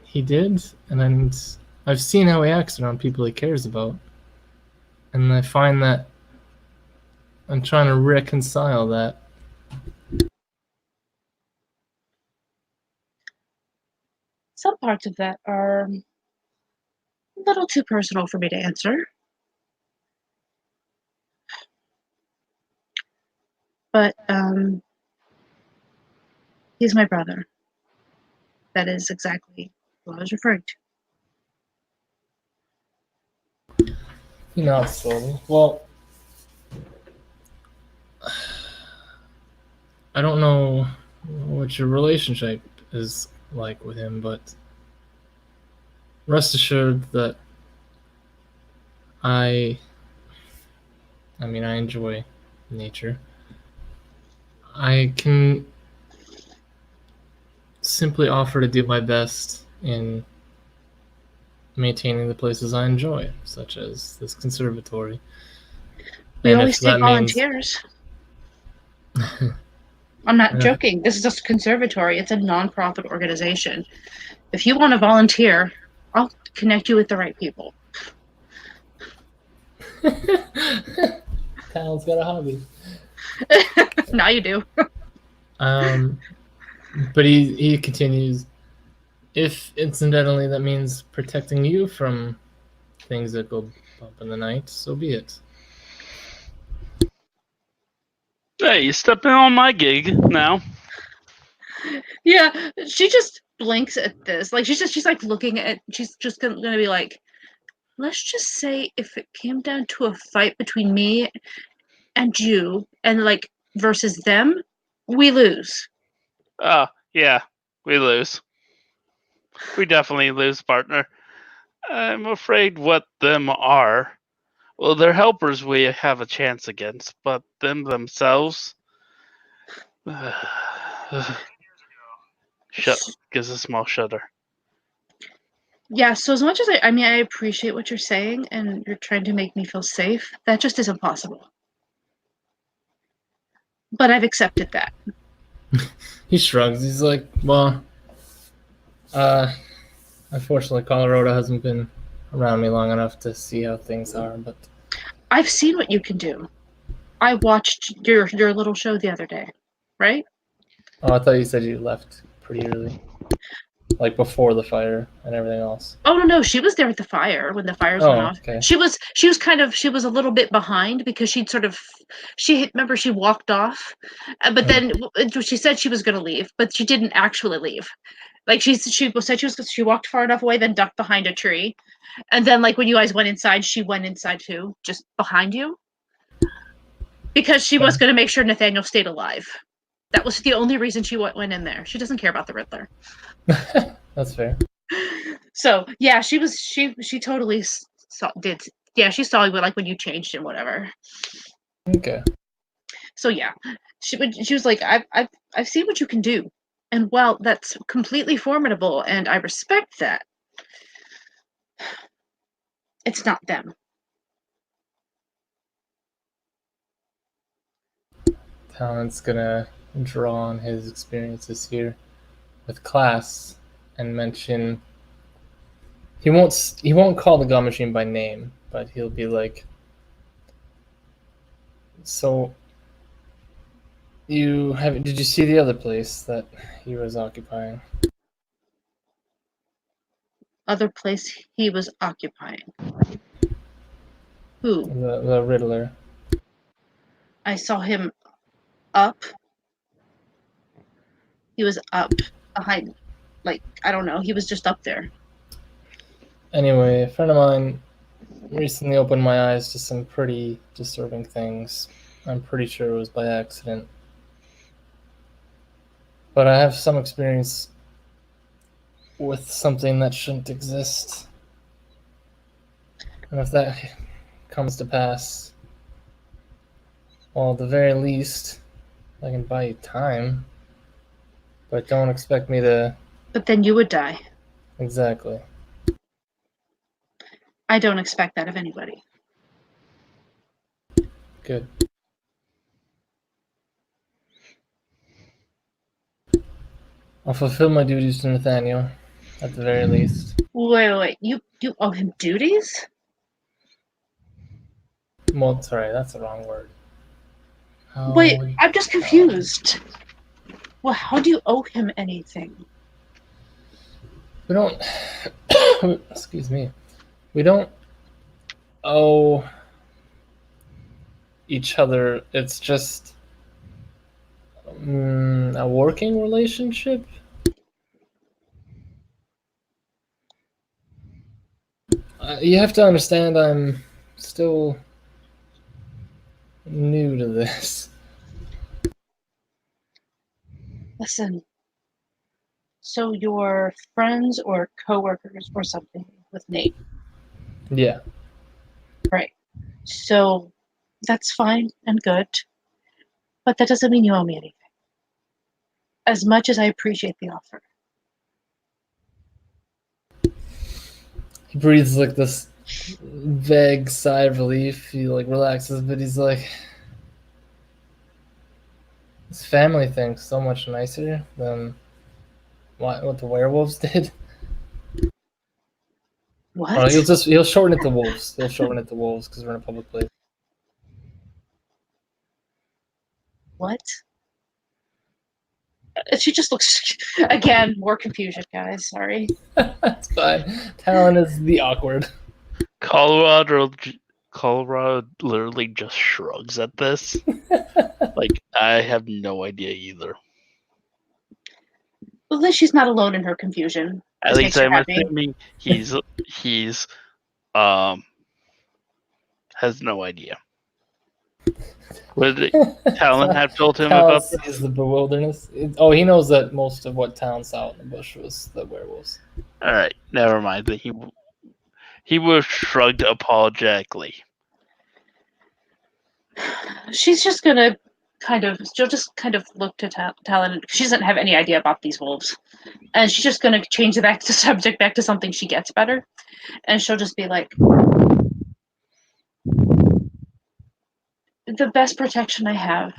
he did, and then I've seen how he acts around people he cares about, and I find that I'm trying to reconcile that. Some parts of that are a little too personal for me to answer. But he's my brother. That is exactly what I was referring to. You know, slowly. Well, I don't know what your relationship is like with him, but rest assured that I enjoy nature. I can simply offer to do my best in maintaining the places I enjoy, such as this conservatory. We always take volunteers. I'm not joking. This is a conservatory. It's a non-profit organization. If you want to volunteer, I'll connect you with the right people. Talon's got a hobby. Now you do. But he continues. If incidentally that means protecting you from things that go bump in the night, so be it. Hey, you stepping on my gig now. Yeah, she just blinks at this. Like she's like looking at. She's just gonna be like, let's just say if it came down to a fight between me and you, and like versus them, we lose. Oh, yeah, we lose. We definitely lose, partner. I'm afraid what them are. Well, they're helpers we have a chance against, but them themselves. Gives a small shudder. Yeah, so as much as I mean, I appreciate what you're saying and you're trying to make me feel safe, that just isn't possible. But I've accepted that. He shrugs. He's like, well, unfortunately, Colorado hasn't been around me long enough to see how things are, but I've seen what you can do. I watched your little show the other day, right? oh, I thought you said you left pretty early, like before the fire and everything else. Oh no, she was there at the fire when the fires went off. Okay. She was a little bit behind because remember she walked off, but then she said she was going to leave, but she didn't actually leave. Like she walked far enough away, then ducked behind a tree, and then like when you guys went inside, she went inside too, just behind you, because she was going to make sure Nathaniel stayed alive. That was the only reason she went in there. She doesn't care about the Riddler. That's fair. So yeah, she totally did. Yeah, she saw you like when you changed and whatever. Okay. So yeah, she was like, I've seen what you can do, and well, that's completely formidable, and I respect that. It's not them. Talon's gonna draw on his experiences here with class and mention he won't call the gun machine by name, but he'll be like, so did you see the other place that he was occupying? Other place he was occupying. Who? The Riddler. I saw him up. He was up behind, like, I don't know. He was just up there. Anyway, a friend of mine recently opened my eyes to some pretty disturbing things. I'm pretty sure it was by accident. But I have some experience with something that shouldn't exist. And if that comes to pass, well, at the very least, I can buy you time. But don't expect me to... But then you would die. Exactly. I don't expect that of anybody. Good. I'll fulfill my duties to Nathaniel, at the very least. Wait. You owe him duties? Well, sorry, that's the wrong word. Wait, I'm just confused. Well, how do you owe him anything? We don't... Excuse me. We don't owe each other. It's just a working relationship. You have to understand I'm still new to this. Listen. So you're friends or coworkers or something with Nate? Yeah. Right. So that's fine and good. But that doesn't mean you owe me anything. As much as I appreciate the offer. He breathes like this vague sigh of relief. He like relaxes, but he's like, this family thing's so much nicer than what the werewolves did. What? He'll shorten it to wolves. He'll shorten it to wolves because we're in a public place. What? She just looks again more confusion, guys. Sorry. That's fine. Talon is the awkward. Colorado literally just shrugs at this. Like, I have no idea either. Well, at least she's not alone in her confusion. At This least makes her I'm happy. assuming he's has no idea. Would Talon have told him Talon about this? sees the bewilderness. He knows that most of what Talon saw in the bush was the werewolves. All right, never mind. He would have shrugged apologetically. She's just gonna she'll just kind of look to Talon. She doesn't have any idea about these wolves, and she's just gonna change the subject back to something she gets better, and she'll just be like, "The best protection I have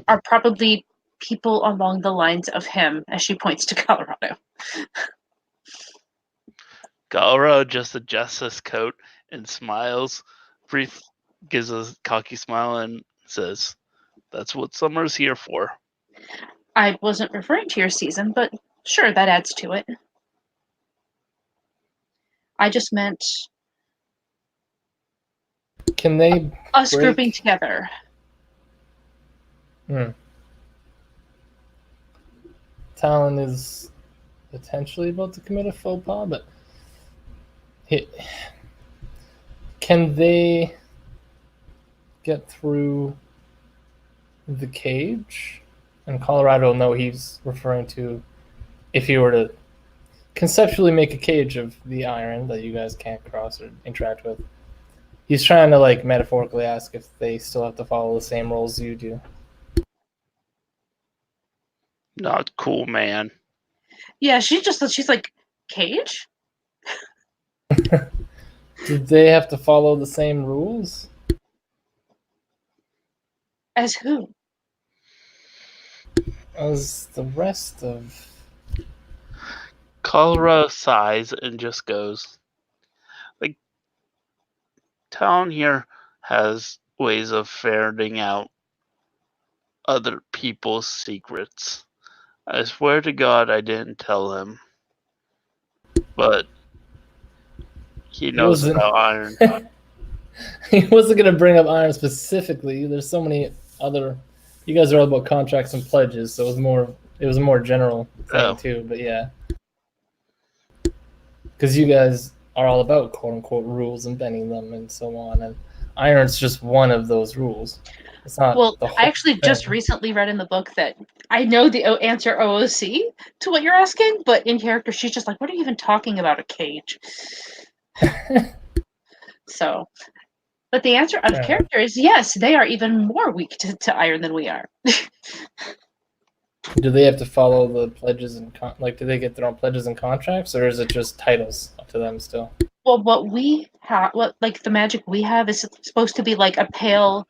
are probably people along the lines of him," as she points to Colorado. Colorado just adjusts his coat and smiles, gives a cocky smile, and says, "That's what summer's here for." I wasn't referring to your season, but sure, that adds to it. I just meant Can they us break? grouping together. Talon is potentially about to commit a faux pas, but can they get through the cage? And Colorado will know he's referring to if you were to conceptually make a cage of the iron that you guys can't cross or interact with. He's trying to like metaphorically ask if they still have to follow the same rules you do. Not cool, man. Yeah, she's like, cage? Did they have to follow the same rules? As who? As the rest of... Colorado sighs and just goes, like, Talon here has ways of ferreting out other people's secrets. I swear to God I didn't tell him. But he knows about iron. He wasn't going to bring up iron specifically. There's so many other... You guys are all about contracts and pledges, so it was a more general thing too, but yeah. Because you guys are all about quote-unquote rules and bending them and so on, and iron's just one of those rules. It's not the whole I actually thing. just recently read in the book that I know the answer OOC to what you're asking, but in character she's just like, what are you even talking about, a cage? So, but the answer out of character is yes, they are even more weak to iron than we are. Do they have to follow the pledges and do they get their own pledges and contracts, or is it just titles up to them still? Well, what we have, the magic we have is supposed to be like a pale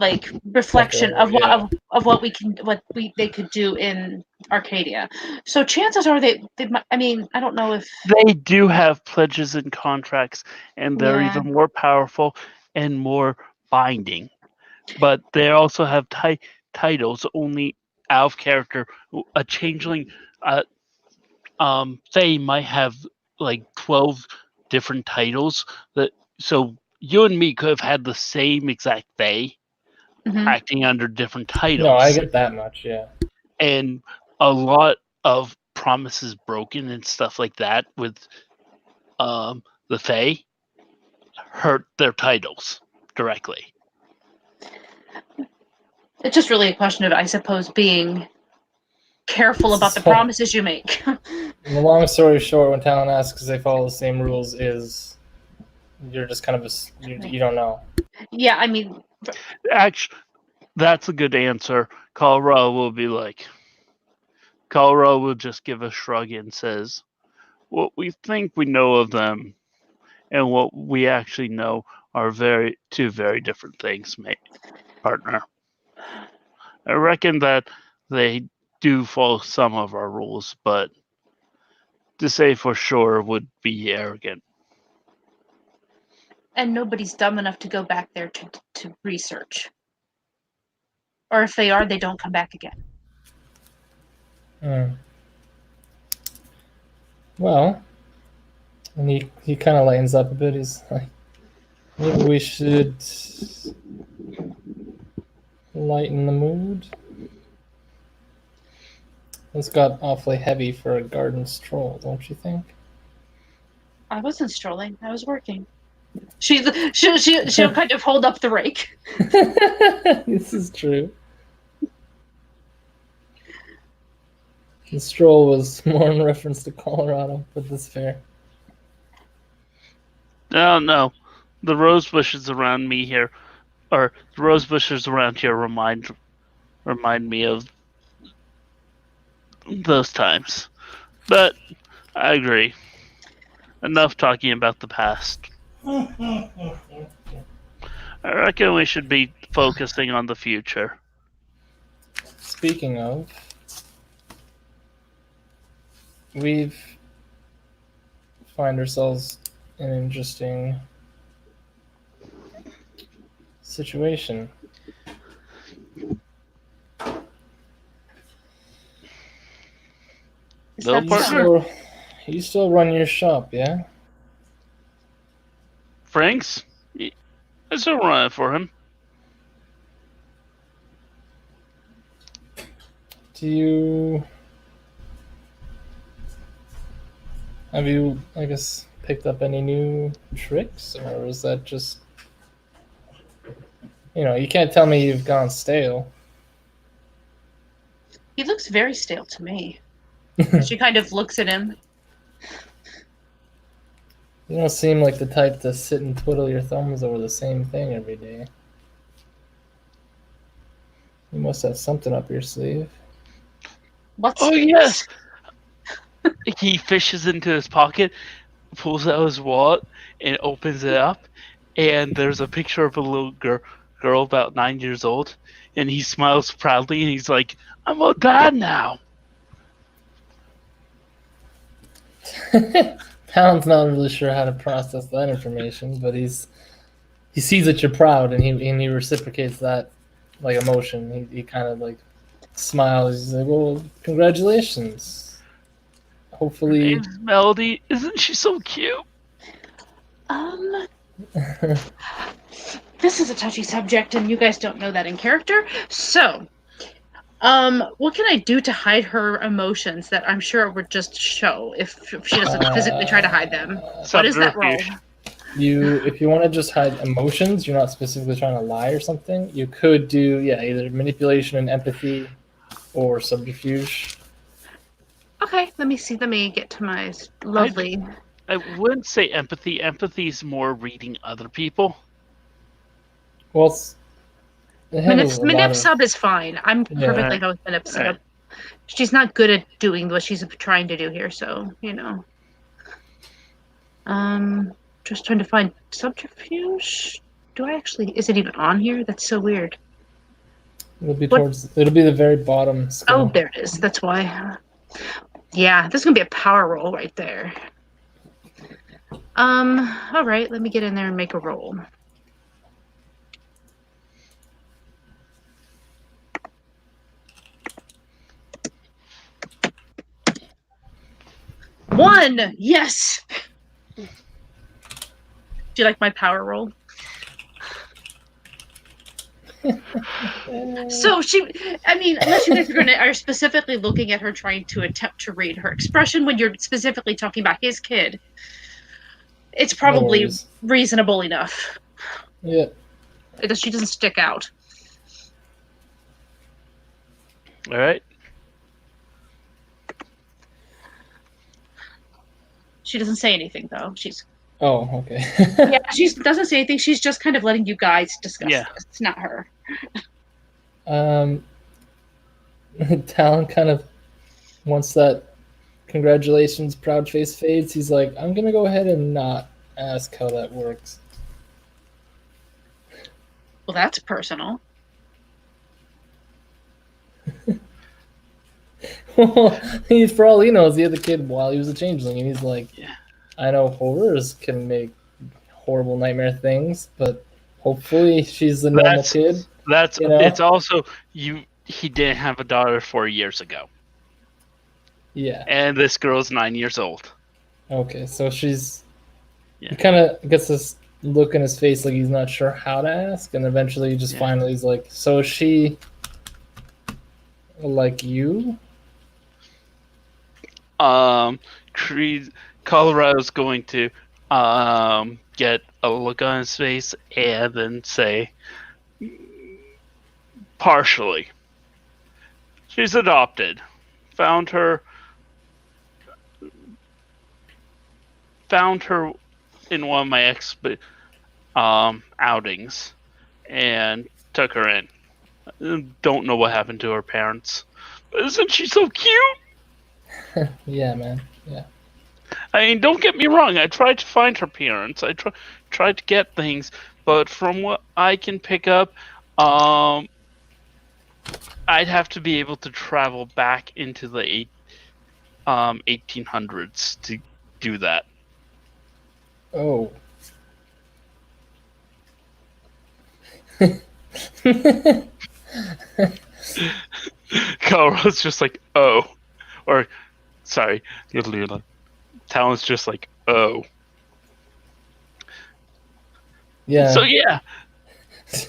like reflection of what they could do in Arcadia. So chances are they I mean, I don't know if they do have pledges and contracts, and they're even more powerful and more binding. But they also have titles only out of character. A changeling, they might have like 12 different titles. So you and me could have had the same exact Fae acting under different titles. No, I get that much, yeah. And a lot of promises broken and stuff like that with the Fae hurt their titles directly. It's just really a question of, I suppose, being careful about the promises you make. The long story short, when Talon asks if they follow the same rules, is you're just kind of you don't know. Yeah, I mean, actually, that's a good answer. Colorado will just give a shrug and says, what we think we know of them and what we actually know are two very different things, mate, partner. I reckon that they do follow some of our rules, but To say for sure would be arrogant. And nobody's dumb enough to go back there to research. Or if they are, they don't come back again. Hmm. Well, and he kind of lightens up a bit. He's like, maybe we should lighten the mood. This got awfully heavy for a garden stroll, don't you think? I wasn't strolling. I was working. She'll kind of hold up the rake. This is true. The stroll was more in reference to Colorado, but that's fair. No. The rose bushes around me here, or the rose bushes around here remind me of those times. But I agree. Enough talking about the past. I reckon we should be focusing on the future. Speaking of, we've find ourselves in an interesting situation. Is No that partner. so? You still run your shop, yeah? Frank's? I still run it for him. Do you have you, I guess, picked up any new tricks, or is that just, you can't tell me you've gone stale. He looks very stale to me. She kind of looks at him. You don't seem like the type to sit and twiddle your thumbs over the same thing every day. You must have something up your sleeve. What's Oh, yes! He fishes into his pocket, pulls out his wallet, and opens it up. And there's a picture of a little girl about 9 years old. And he smiles proudly, and he's like, I'm a dad now. Talon's not really sure how to process that information, but he sees that you're proud, and he reciprocates that like emotion. He kind of like smiles. He's like, "Well, congratulations. Hopefully." Name's Melody. Isn't she so cute? This is a touchy subject, and you guys don't know that in character. So, what can I do to hide her emotions that I'm sure would just show if she doesn't physically try to hide them? What is that role? Subterfuge. If you want to just hide emotions, you're not specifically trying to lie or something. You could do either manipulation and empathy, or subterfuge. Okay, let me get to my lovely. I wouldn't say empathy. Empathy is more reading other people. Well, it handles a lot Manip of- sub is fine. I'm Yeah. perfectly good with Manip sub. Right. She's not good at doing what she's trying to do here, so just trying to find subterfuge. Is it even on here? That's so weird. It'll be What- it'll be the very bottom skill. Oh, there it is. That's why. Yeah, this is gonna be a power roll right there. All right, let me get in there and make a roll. One! Yes! Do you like my power roll? So unless you guys are specifically looking at her trying to attempt to read her expression when you're specifically talking about his kid, it's probably worries. reasonable enough. Yeah. She doesn't stick out. All right. She doesn't say anything though. Oh, okay. She doesn't say anything. She's just kind of letting you guys discuss Yeah. this. It's not her. Talon kind of, once that congratulations proud face fades, he's like, I'm gonna go ahead and not ask how that works. Well, that's personal. He, for all he knows, the other kid while he was a changeling, and he's like, Yeah. I know horrors can make horrible nightmare things, but hopefully she's a normal kid. That's You know? it's also he didn't have a daughter 4 years ago. Yeah. And this girl's 9 years old. Okay, so she's. Yeah. He kind of gets this look in his face like he's not sure how to ask, and eventually he just Yeah. finally he's like, so is she like you? Creed Colorado's going to get a look on his face and then say partially. She's adopted. Found her in one of my outings and took her in. Don't know what happened to her parents. But isn't she so cute? Yeah, man. Yeah. I mean, don't get me wrong. I tried to find her parents. I tried to get things, but from what I can pick up, I'd have to be able to travel back into the 1800s to do that. Oh. Colorado's just like, oh. Or, sorry, Talon's just like, oh. Yeah. So, yeah.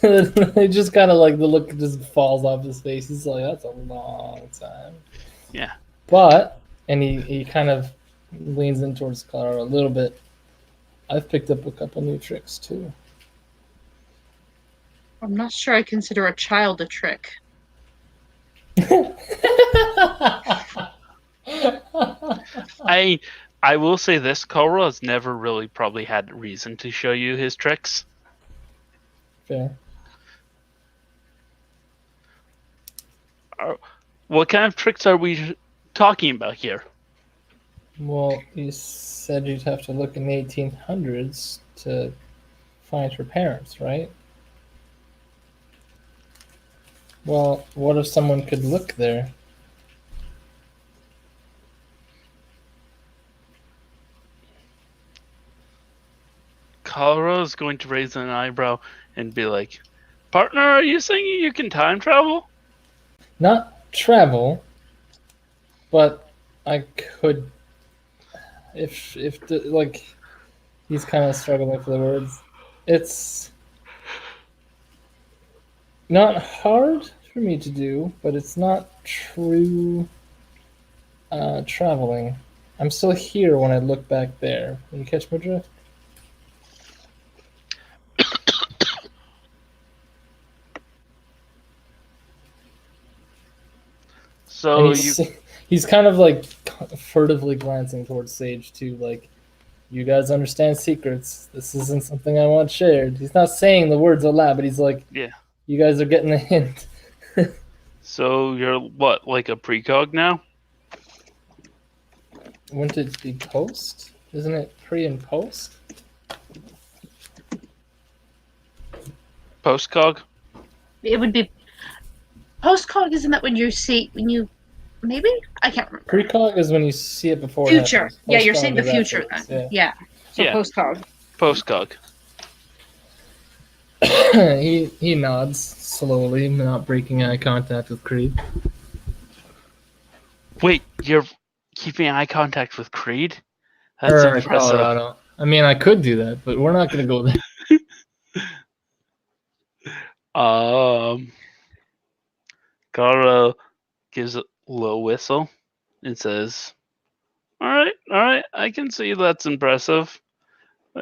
It just kind of like the look just falls off his face. He's like, that's a long time. Yeah. But, and he kind of leans in towards Colorado a little bit. I've picked up a couple new tricks too. I'm not sure I consider a child a trick. I will say this, Colorado's never really probably had reason to show you his tricks. Fair. What kind of tricks are we talking about here? Well, you said you'd have to look in the 1800s to find her parents, right? Well, what if someone could look there? Colorado's going to raise an eyebrow and be like, partner, are you saying you can time travel? Not travel, but I could. If like, he's kind of struggling for the words. It's not hard for me to do, but it's not true traveling. I'm still here when I look back there. You catch my drift? So And he's kind of like furtively glancing towards Sage too, like, you guys understand secrets. This isn't something I want shared. He's not saying the words aloud, but he's like, yeah. You guys are getting a hint. So you're what, like a precog now? Wouldn't it be post? Isn't it pre and post? Postcog? It would be postcog. Isn't that when you maybe I can't remember. Precog is when you see it before. Future. It happens. Yeah, you're Postcog saying the is future afterwards, then. Yeah. So Yeah. postcog. Postcog. He nods slowly, not breaking eye contact with Creed. Wait, you're keeping eye contact with Creed? That's impressive. Colorado. I mean, I could do that, but we're not going to go there. Colorado gives a low whistle and says, all right, I can see that's impressive.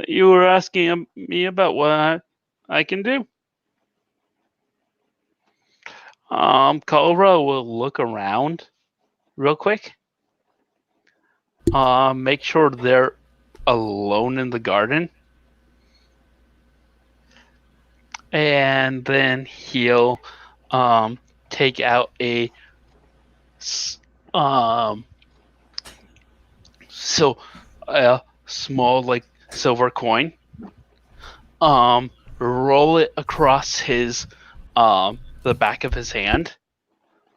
You were asking me about what I can do. Colorado will look around real quick. Make sure they're alone in the garden. And then he'll take out a small like silver coin. Roll it across his the back of his hand,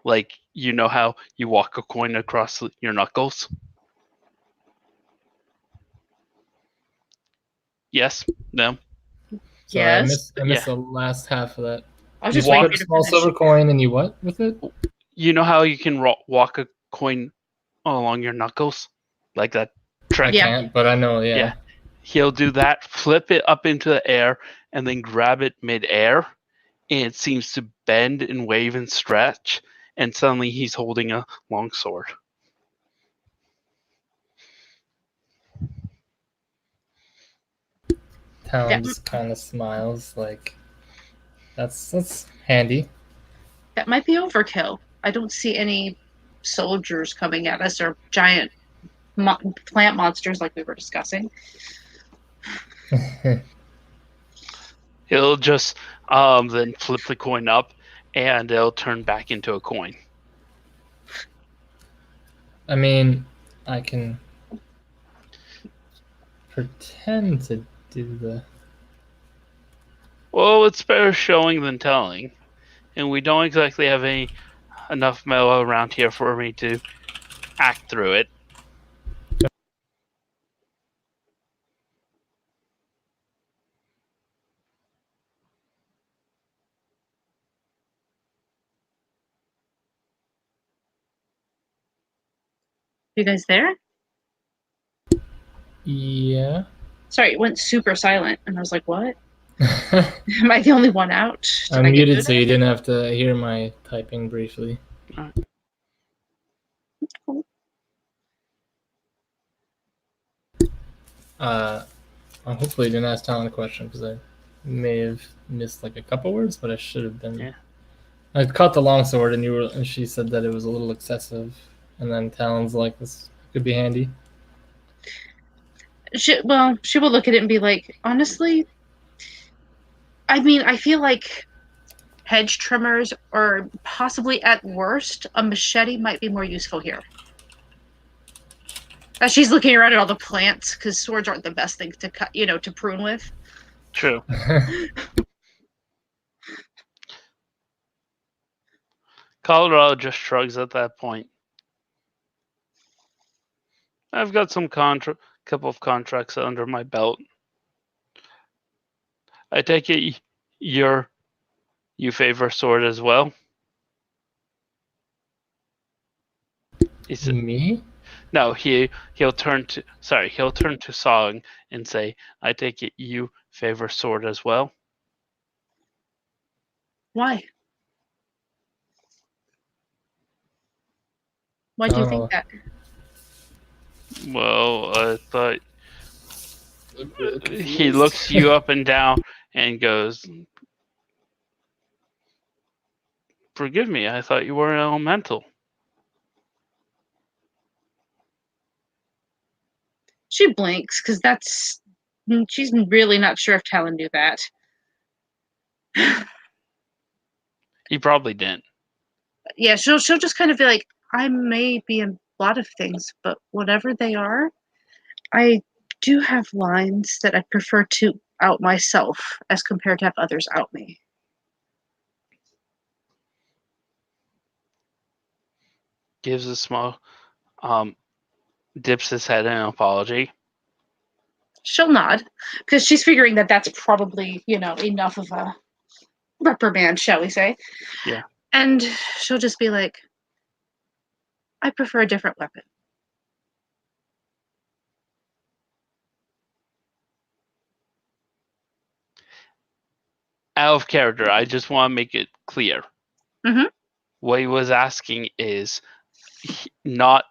like you know how you walk a coin across your knuckles? Yes? No? Sorry, I Yes. missed the last half of that. I was You just waiting put for a you to small finish. silver coin and you what with it? You know how you can walk a coin along your knuckles? Like that trick? I Yeah. can't, but I know, yeah. Yeah. He'll do that, flip it up into the air, and then grab it mid-air, and it seems to bend and wave and stretch, and suddenly he's holding a long sword. Talon just kind of smiles like, that's handy. That might be overkill. I don't see any soldiers coming at us or giant plant monsters like we were discussing. He'll just then flip the coin up, and it'll turn back into a coin. I mean, I can pretend to do the. Well, it's better showing than telling, and we don't exactly have enough metal around here for me to act through it. You guys there? Yeah. Sorry, it went super silent, and I was like, "What? Am I the only one out?" Did I'm I get muted, booted? so you didn't have to hear my typing briefly. Cool. Hopefully, you didn't ask Talon a question because I may have missed like a couple words, but I should have been. Yeah. I caught the longsword, and she said that it was a little excessive, and then Talon's like, "This could be handy." She will look at it and be like, honestly, I mean, I feel like hedge trimmers or possibly at worst, a machete might be more useful here. As she's looking around at all the plants, because swords aren't the best thing to cut, to prune with. True. Colorado just shrugs at that point. I've got some couple of contracts under my belt. I take it you favor sword as well? Me? No, he'll turn to Song and say, "I take it you favor sword as well." Why? Why do you think that? Well, I thought he looks you up and down and goes, "Forgive me, I thought you were an elemental." She blinks because she's really not sure if Talon knew that. He probably didn't. Yeah, she'll just kind of be like, I may be a lot of things, but whatever they are, I do have lines that I prefer to out myself as compared to have others out me. Gives a small, dips his head in an apology. She'll nod because she's figuring that that's probably, enough of a reprimand, shall we say. Yeah. And she'll just be like, I prefer a different weapon. Out of character, I just want to make it clear. Mm-hmm. What he was asking is not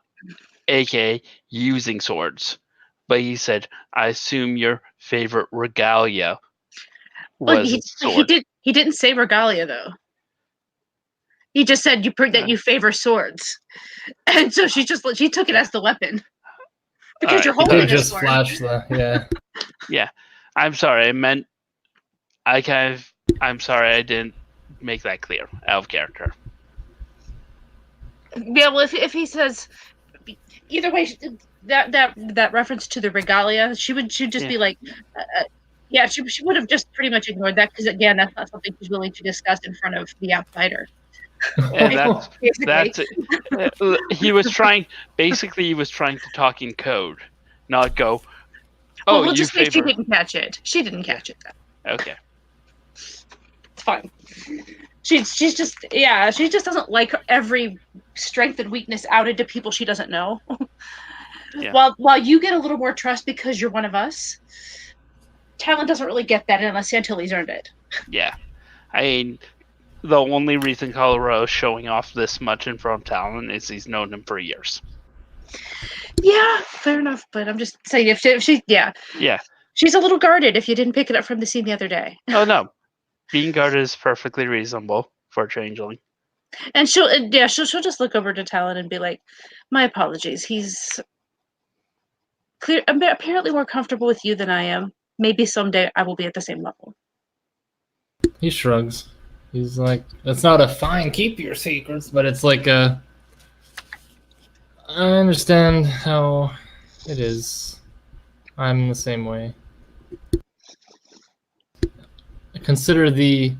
aka using swords, but he said, "I assume your favorite regalia was sword." He didn't say regalia though. He just said that you favor swords, and so she took it as the weapon because you're holding a just sword. flash the Yeah, I'm sorry. I'm sorry I didn't make that clear. Out of character. Yeah, well, if he says either way, that reference to the regalia, she'd just be like, yeah, she would have just pretty much ignored that because again, that's not something she's willing to discuss in front of the outsider. And that's Basically. he was trying. Basically, he was trying to talk in code, not go. Well, Oh, we'll you just say she favor. didn't catch it. She didn't Yeah. catch it. Then. Okay. It's fine. She's just she just doesn't like every strength and weakness outed to people she doesn't know. Yeah. While you get a little more trust because you're one of us, Talon doesn't really get that until he's earned it. Yeah. I mean, the only reason Colorado's showing off this much in front of Talon is he's known him for years. Yeah, fair enough. But I'm just saying, if she Yeah. she's a little guarded if you didn't pick it up from the scene the other day. Oh no, being guarded is perfectly reasonable for a changeling. And she'll just look over to Talon and be like, "My apologies. He's apparently more comfortable with you than I am. Maybe someday I will be at the same level." He shrugs. He's like, "That's not a fine. Keep your secrets," but it's like a. I understand how it is. I'm the same way. Consider the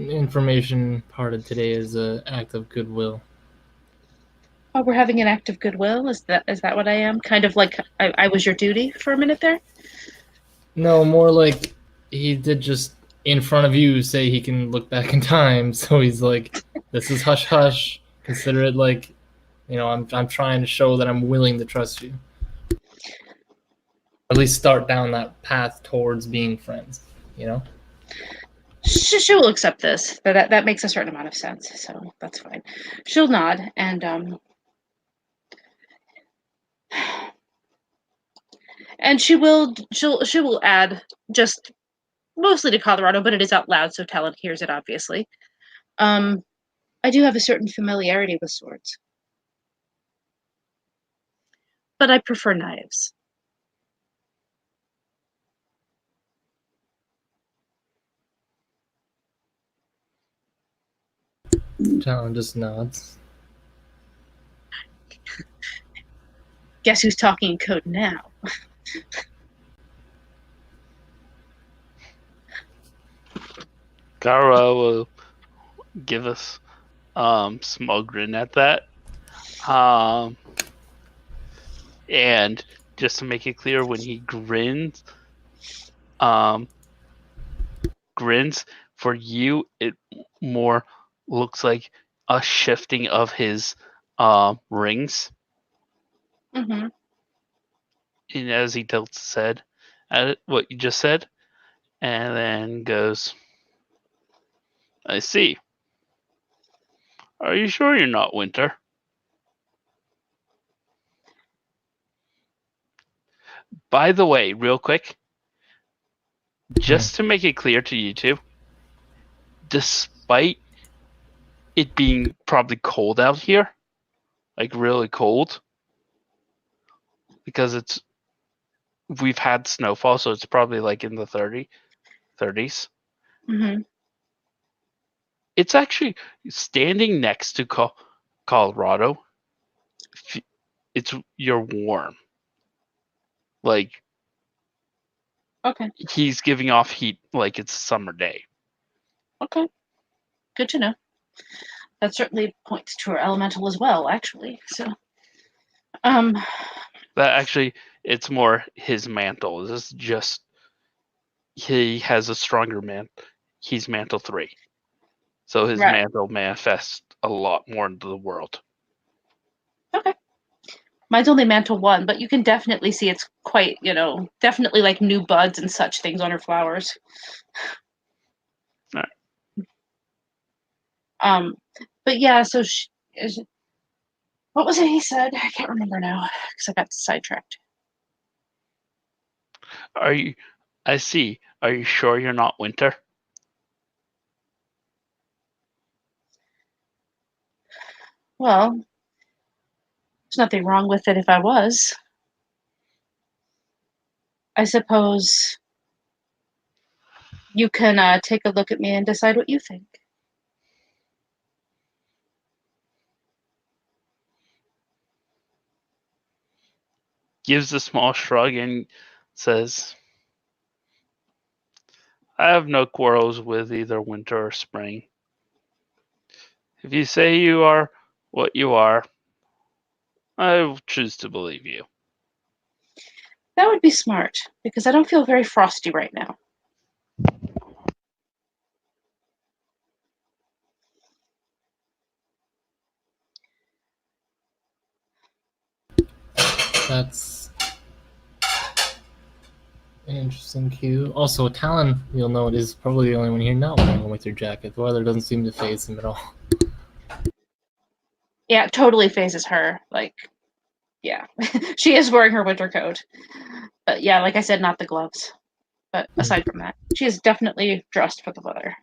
information part of today as an act of goodwill. Oh, we're having an act of goodwill. Is that what I am? Kind of like I was your duty for a minute there. No, more like he did just in front of you say he can look back in time. So he's like, "This is hush hush. Consider it like, I'm trying to show that I'm willing to trust you. At least start down that path towards being friends. You know." She will accept this. That makes a certain amount of sense. So that's fine. She'll nod and she will add, just mostly to Colorado, but it is out loud, so Talon hears it obviously. I do have a certain familiarity with swords, but I prefer knives. Talon just nods. Guess who's talking in code now? Gara will give us small grin at that. And just to make it clear, when he grins for you, it more looks like a shifting of his rings. Mm-hmm. And as he tilts his head at what you just said, and then goes, "I see. Are you sure you're not Winter?" By the way, real quick, just to make it clear to you two, despite it being probably cold out here, like really cold, because we've had snowfall, so it's probably like in the 30s. Mm-hmm. It's actually standing next to Colorado. You're warm. Like, Okay. he's giving off heat like it's a summer day. Okay. Good to know. That certainly points to our elemental as well, actually. So, That actually, it's more his mantle. This is just he has a stronger He's mantle 3, so his right. mantle manifests a lot more into the world. Okay. Mine's only mantle 1, but you can definitely see it's quite, definitely like new buds and such things on her flowers. All right. But yeah, so what was it he said? I can't remember now because I got sidetracked. I see. Are you sure you're not Winter? Well, there's nothing wrong with it if I was. I suppose you can take a look at me and decide what you think. Gives a small shrug and says, I have no quarrels with either winter or spring. If you say you are what you are, I will choose to believe you. That would be smart, because I don't feel very frosty right now. That's an interesting cue. Also, Talon, you'll note, is probably the only one here not wearing a winter jacket. The weather doesn't seem to phase him at all. Yeah, it totally phases her. Like, yeah, she is wearing her winter coat. But yeah, like I said, not the gloves. But aside from that, she is definitely dressed for the weather.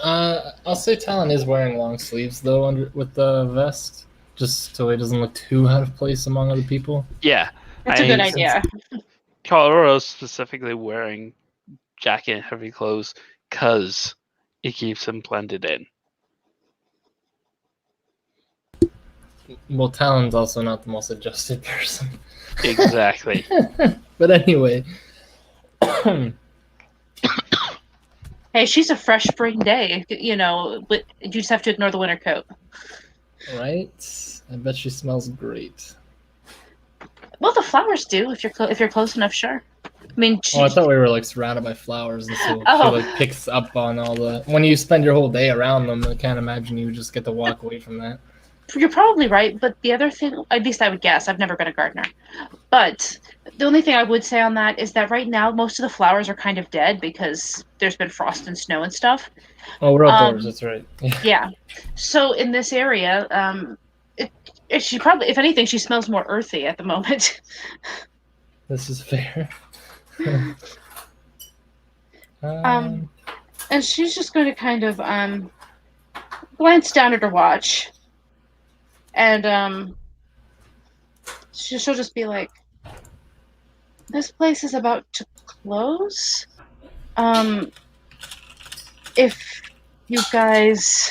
I'll say Talon is wearing long sleeves though, under with the vest, just so he doesn't look too out of place among other people. Yeah, That's a good idea. Colorado's specifically wearing jacket and heavy clothes because it keeps him blended in. Well, Talon's also not the most adjusted person. Exactly. But anyway. Hey, she's a fresh spring day, you know, but you just have to ignore the winter coat. Right? I bet she smells great. Well, the flowers do if you're close enough, sure. I mean, Oh, I thought we were like surrounded by flowers, and so Oh. she like picks up on all the. When you spend your whole day around them, I can't imagine you just get to walk away from that. You're probably right, but the other thing, at least I would guess, I've never been a gardener, but the only thing I would say on that is that right now most of the flowers are kind of dead because there's been frost and snow and stuff. Oh, we're outdoors. That's right. Yeah. So in this area, she probably, if anything, she smells more earthy at the moment. This is fair. And she's just going to kind of glance down at her watch, and she'll just be like, "This place is about to close. If you guys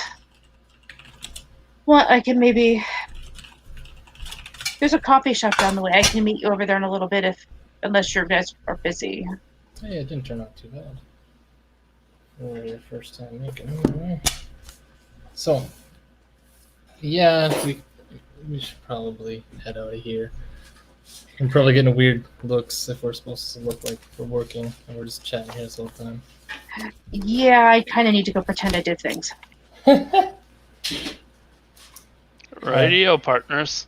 want, I can maybe. There's a coffee shop down the way. I can meet you over there in a little bit, unless you guys are busy." Hey, it didn't turn out too bad for your first time making it. So, yeah, we should probably head out of here. I'm probably getting weird looks if we're supposed to look like we're working and we're just chatting here this whole time. Yeah, I kind of need to go pretend I did things. Radio partners.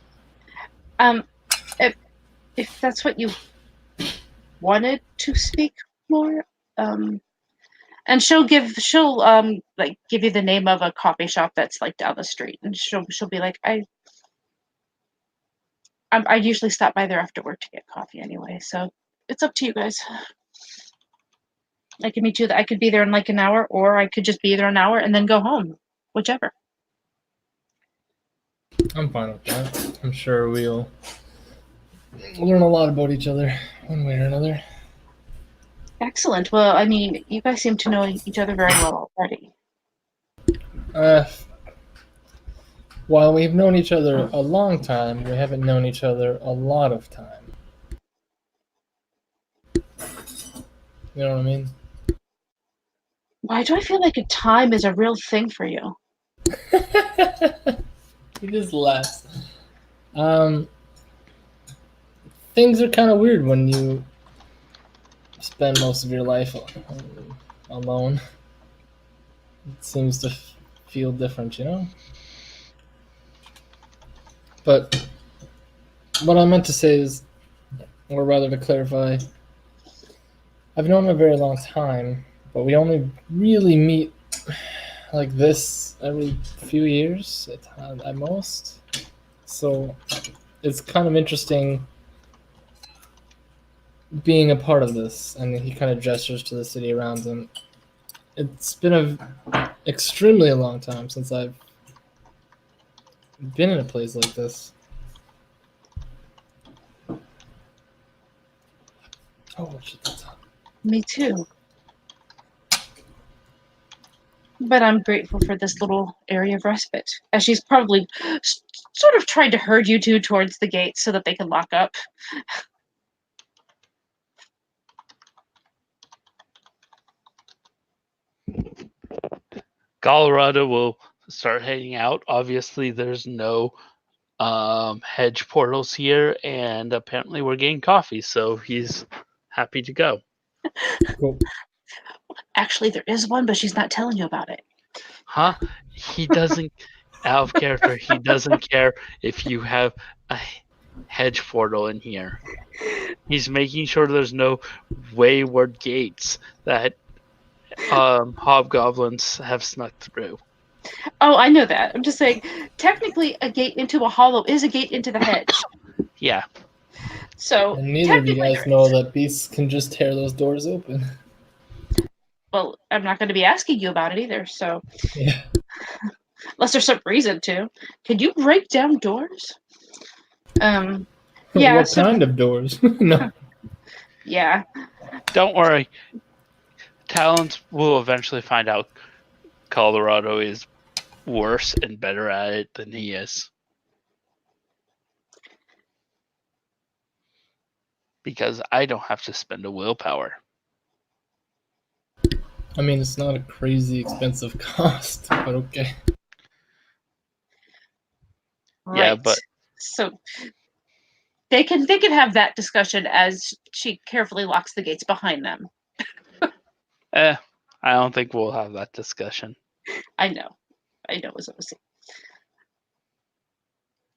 If that's what you wanted to speak more, and she'll give you the name of a coffee shop that's like down the street, and she'll be like, I usually stop by there after work to get coffee anyway, so it's up to you guys. I can meet you. I could be there in like an hour, or I could just be there an hour and then go home, whichever. I'm fine with that. I'm sure we'll learn a lot about each other one way or another. Excellent. Well, I mean, you guys seem to know each other very well already. While we've known each other a long time, we haven't known each other a lot of time. You know what I mean? Why do I feel like time is a real thing for you? He just laughs. Things are kind of weird when you spend most of your life alone. It seems to feel different, you know? But what I meant to say is, or rather to clarify, I've known him a very long time, but we only really meet like this every few years at most. So it's kind of interesting being a part of this. And he kind of gestures to the city around him. It's been a extremely long time since I've been in a place like this. Oh shit, that's hot. Me too. But I'm grateful for this little area of respite, as she's probably sort of tried to herd you two towards the gate so that they can lock up. Colorado will start heading out. Obviously, there's no hedge portals here, and apparently we're getting coffee, so he's happy to go. Cool. Actually, there is one, but she's not telling you about it. Huh? He doesn't, out of character, he doesn't care if you have a hedge portal in here. He's making sure there's no wayward gates that hobgoblins have snuck through. Oh, I know that. I'm just saying, technically, a gate into a hollow is a gate into the hedge. Yeah. So, And neither of you technically, guys know that beasts can just tear those doors open. well, I'm not going to be asking you about it either. So, Yeah. unless there's some reason to, can you break down doors? Yeah. What So, kind of doors? No. yeah. Don't worry. Talons will eventually find out Colorado is worse and better at it than he is. Because I don't have to spend a willpower. I mean, it's not a crazy expensive cost, but okay. Yeah, Right. but- So they can have that discussion as she carefully locks the gates behind them. I don't think we'll have that discussion. I know as I was saying.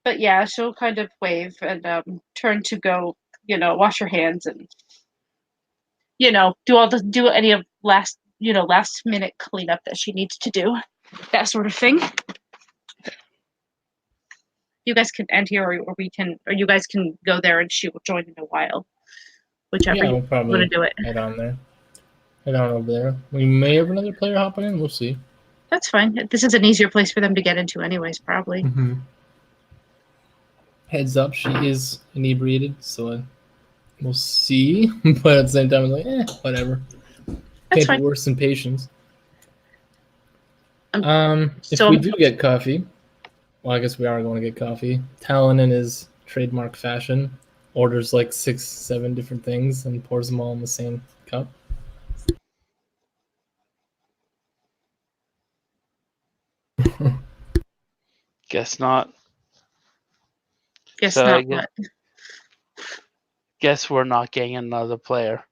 But yeah, she'll kind of wave and turn to go, wash her hands and do any of last minute cleanup that she needs to do, that sort of thing. You guys can end here, or you guys can go there, and she will join in a while, whichever Yeah, you we'll want probably to do it. head on there. Head on over there. We may have another player hopping in. We'll see. That's fine. This is an easier place for them to get into, anyways. Probably. Mm-hmm. Heads up, she is inebriated, so we'll see. But at the same time, I'm like, whatever. That's Can't fine. be worse than patience. If So- we do get coffee, well, I guess we are going to get coffee. Talon, in his trademark fashion, orders like 6-7 different things and pours them all in the same cup. Guess not. Guess So not. I guess- What? Guess we're not getting another player.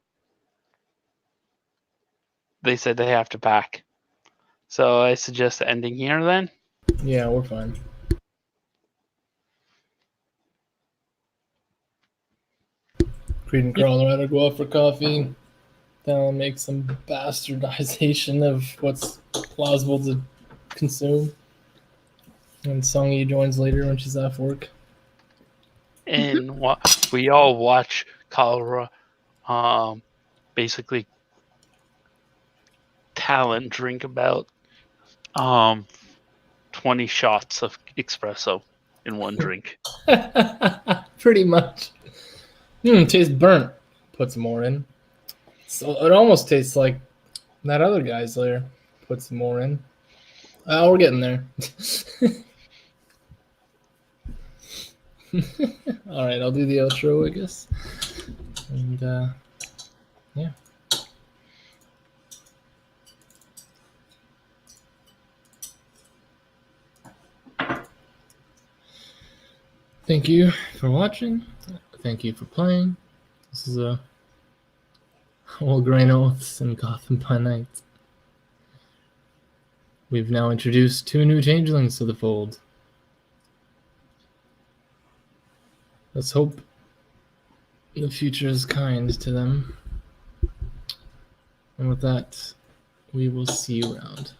They said they have to pack. So I suggest ending here then. Yeah, we're fine. Creed and Colorado go out for coffee. Talon make some bastardization of what's plausible to consume. And Songy joins later when she's off work. And we all watch Colorado, basically Talon drink about 20 shots of espresso in one drink. Pretty much. Tastes burnt. Put some more in. So it almost tastes like that other guy's there. Put some more in. We're getting there. All right, I'll do the outro, I guess. And yeah. Thank you for watching. Thank you for playing. This is a Old Grain Oaths and Gotham by Night. We've now introduced 2 new changelings to the fold. Let's hope the future is kind to them. And with that, we will see you around.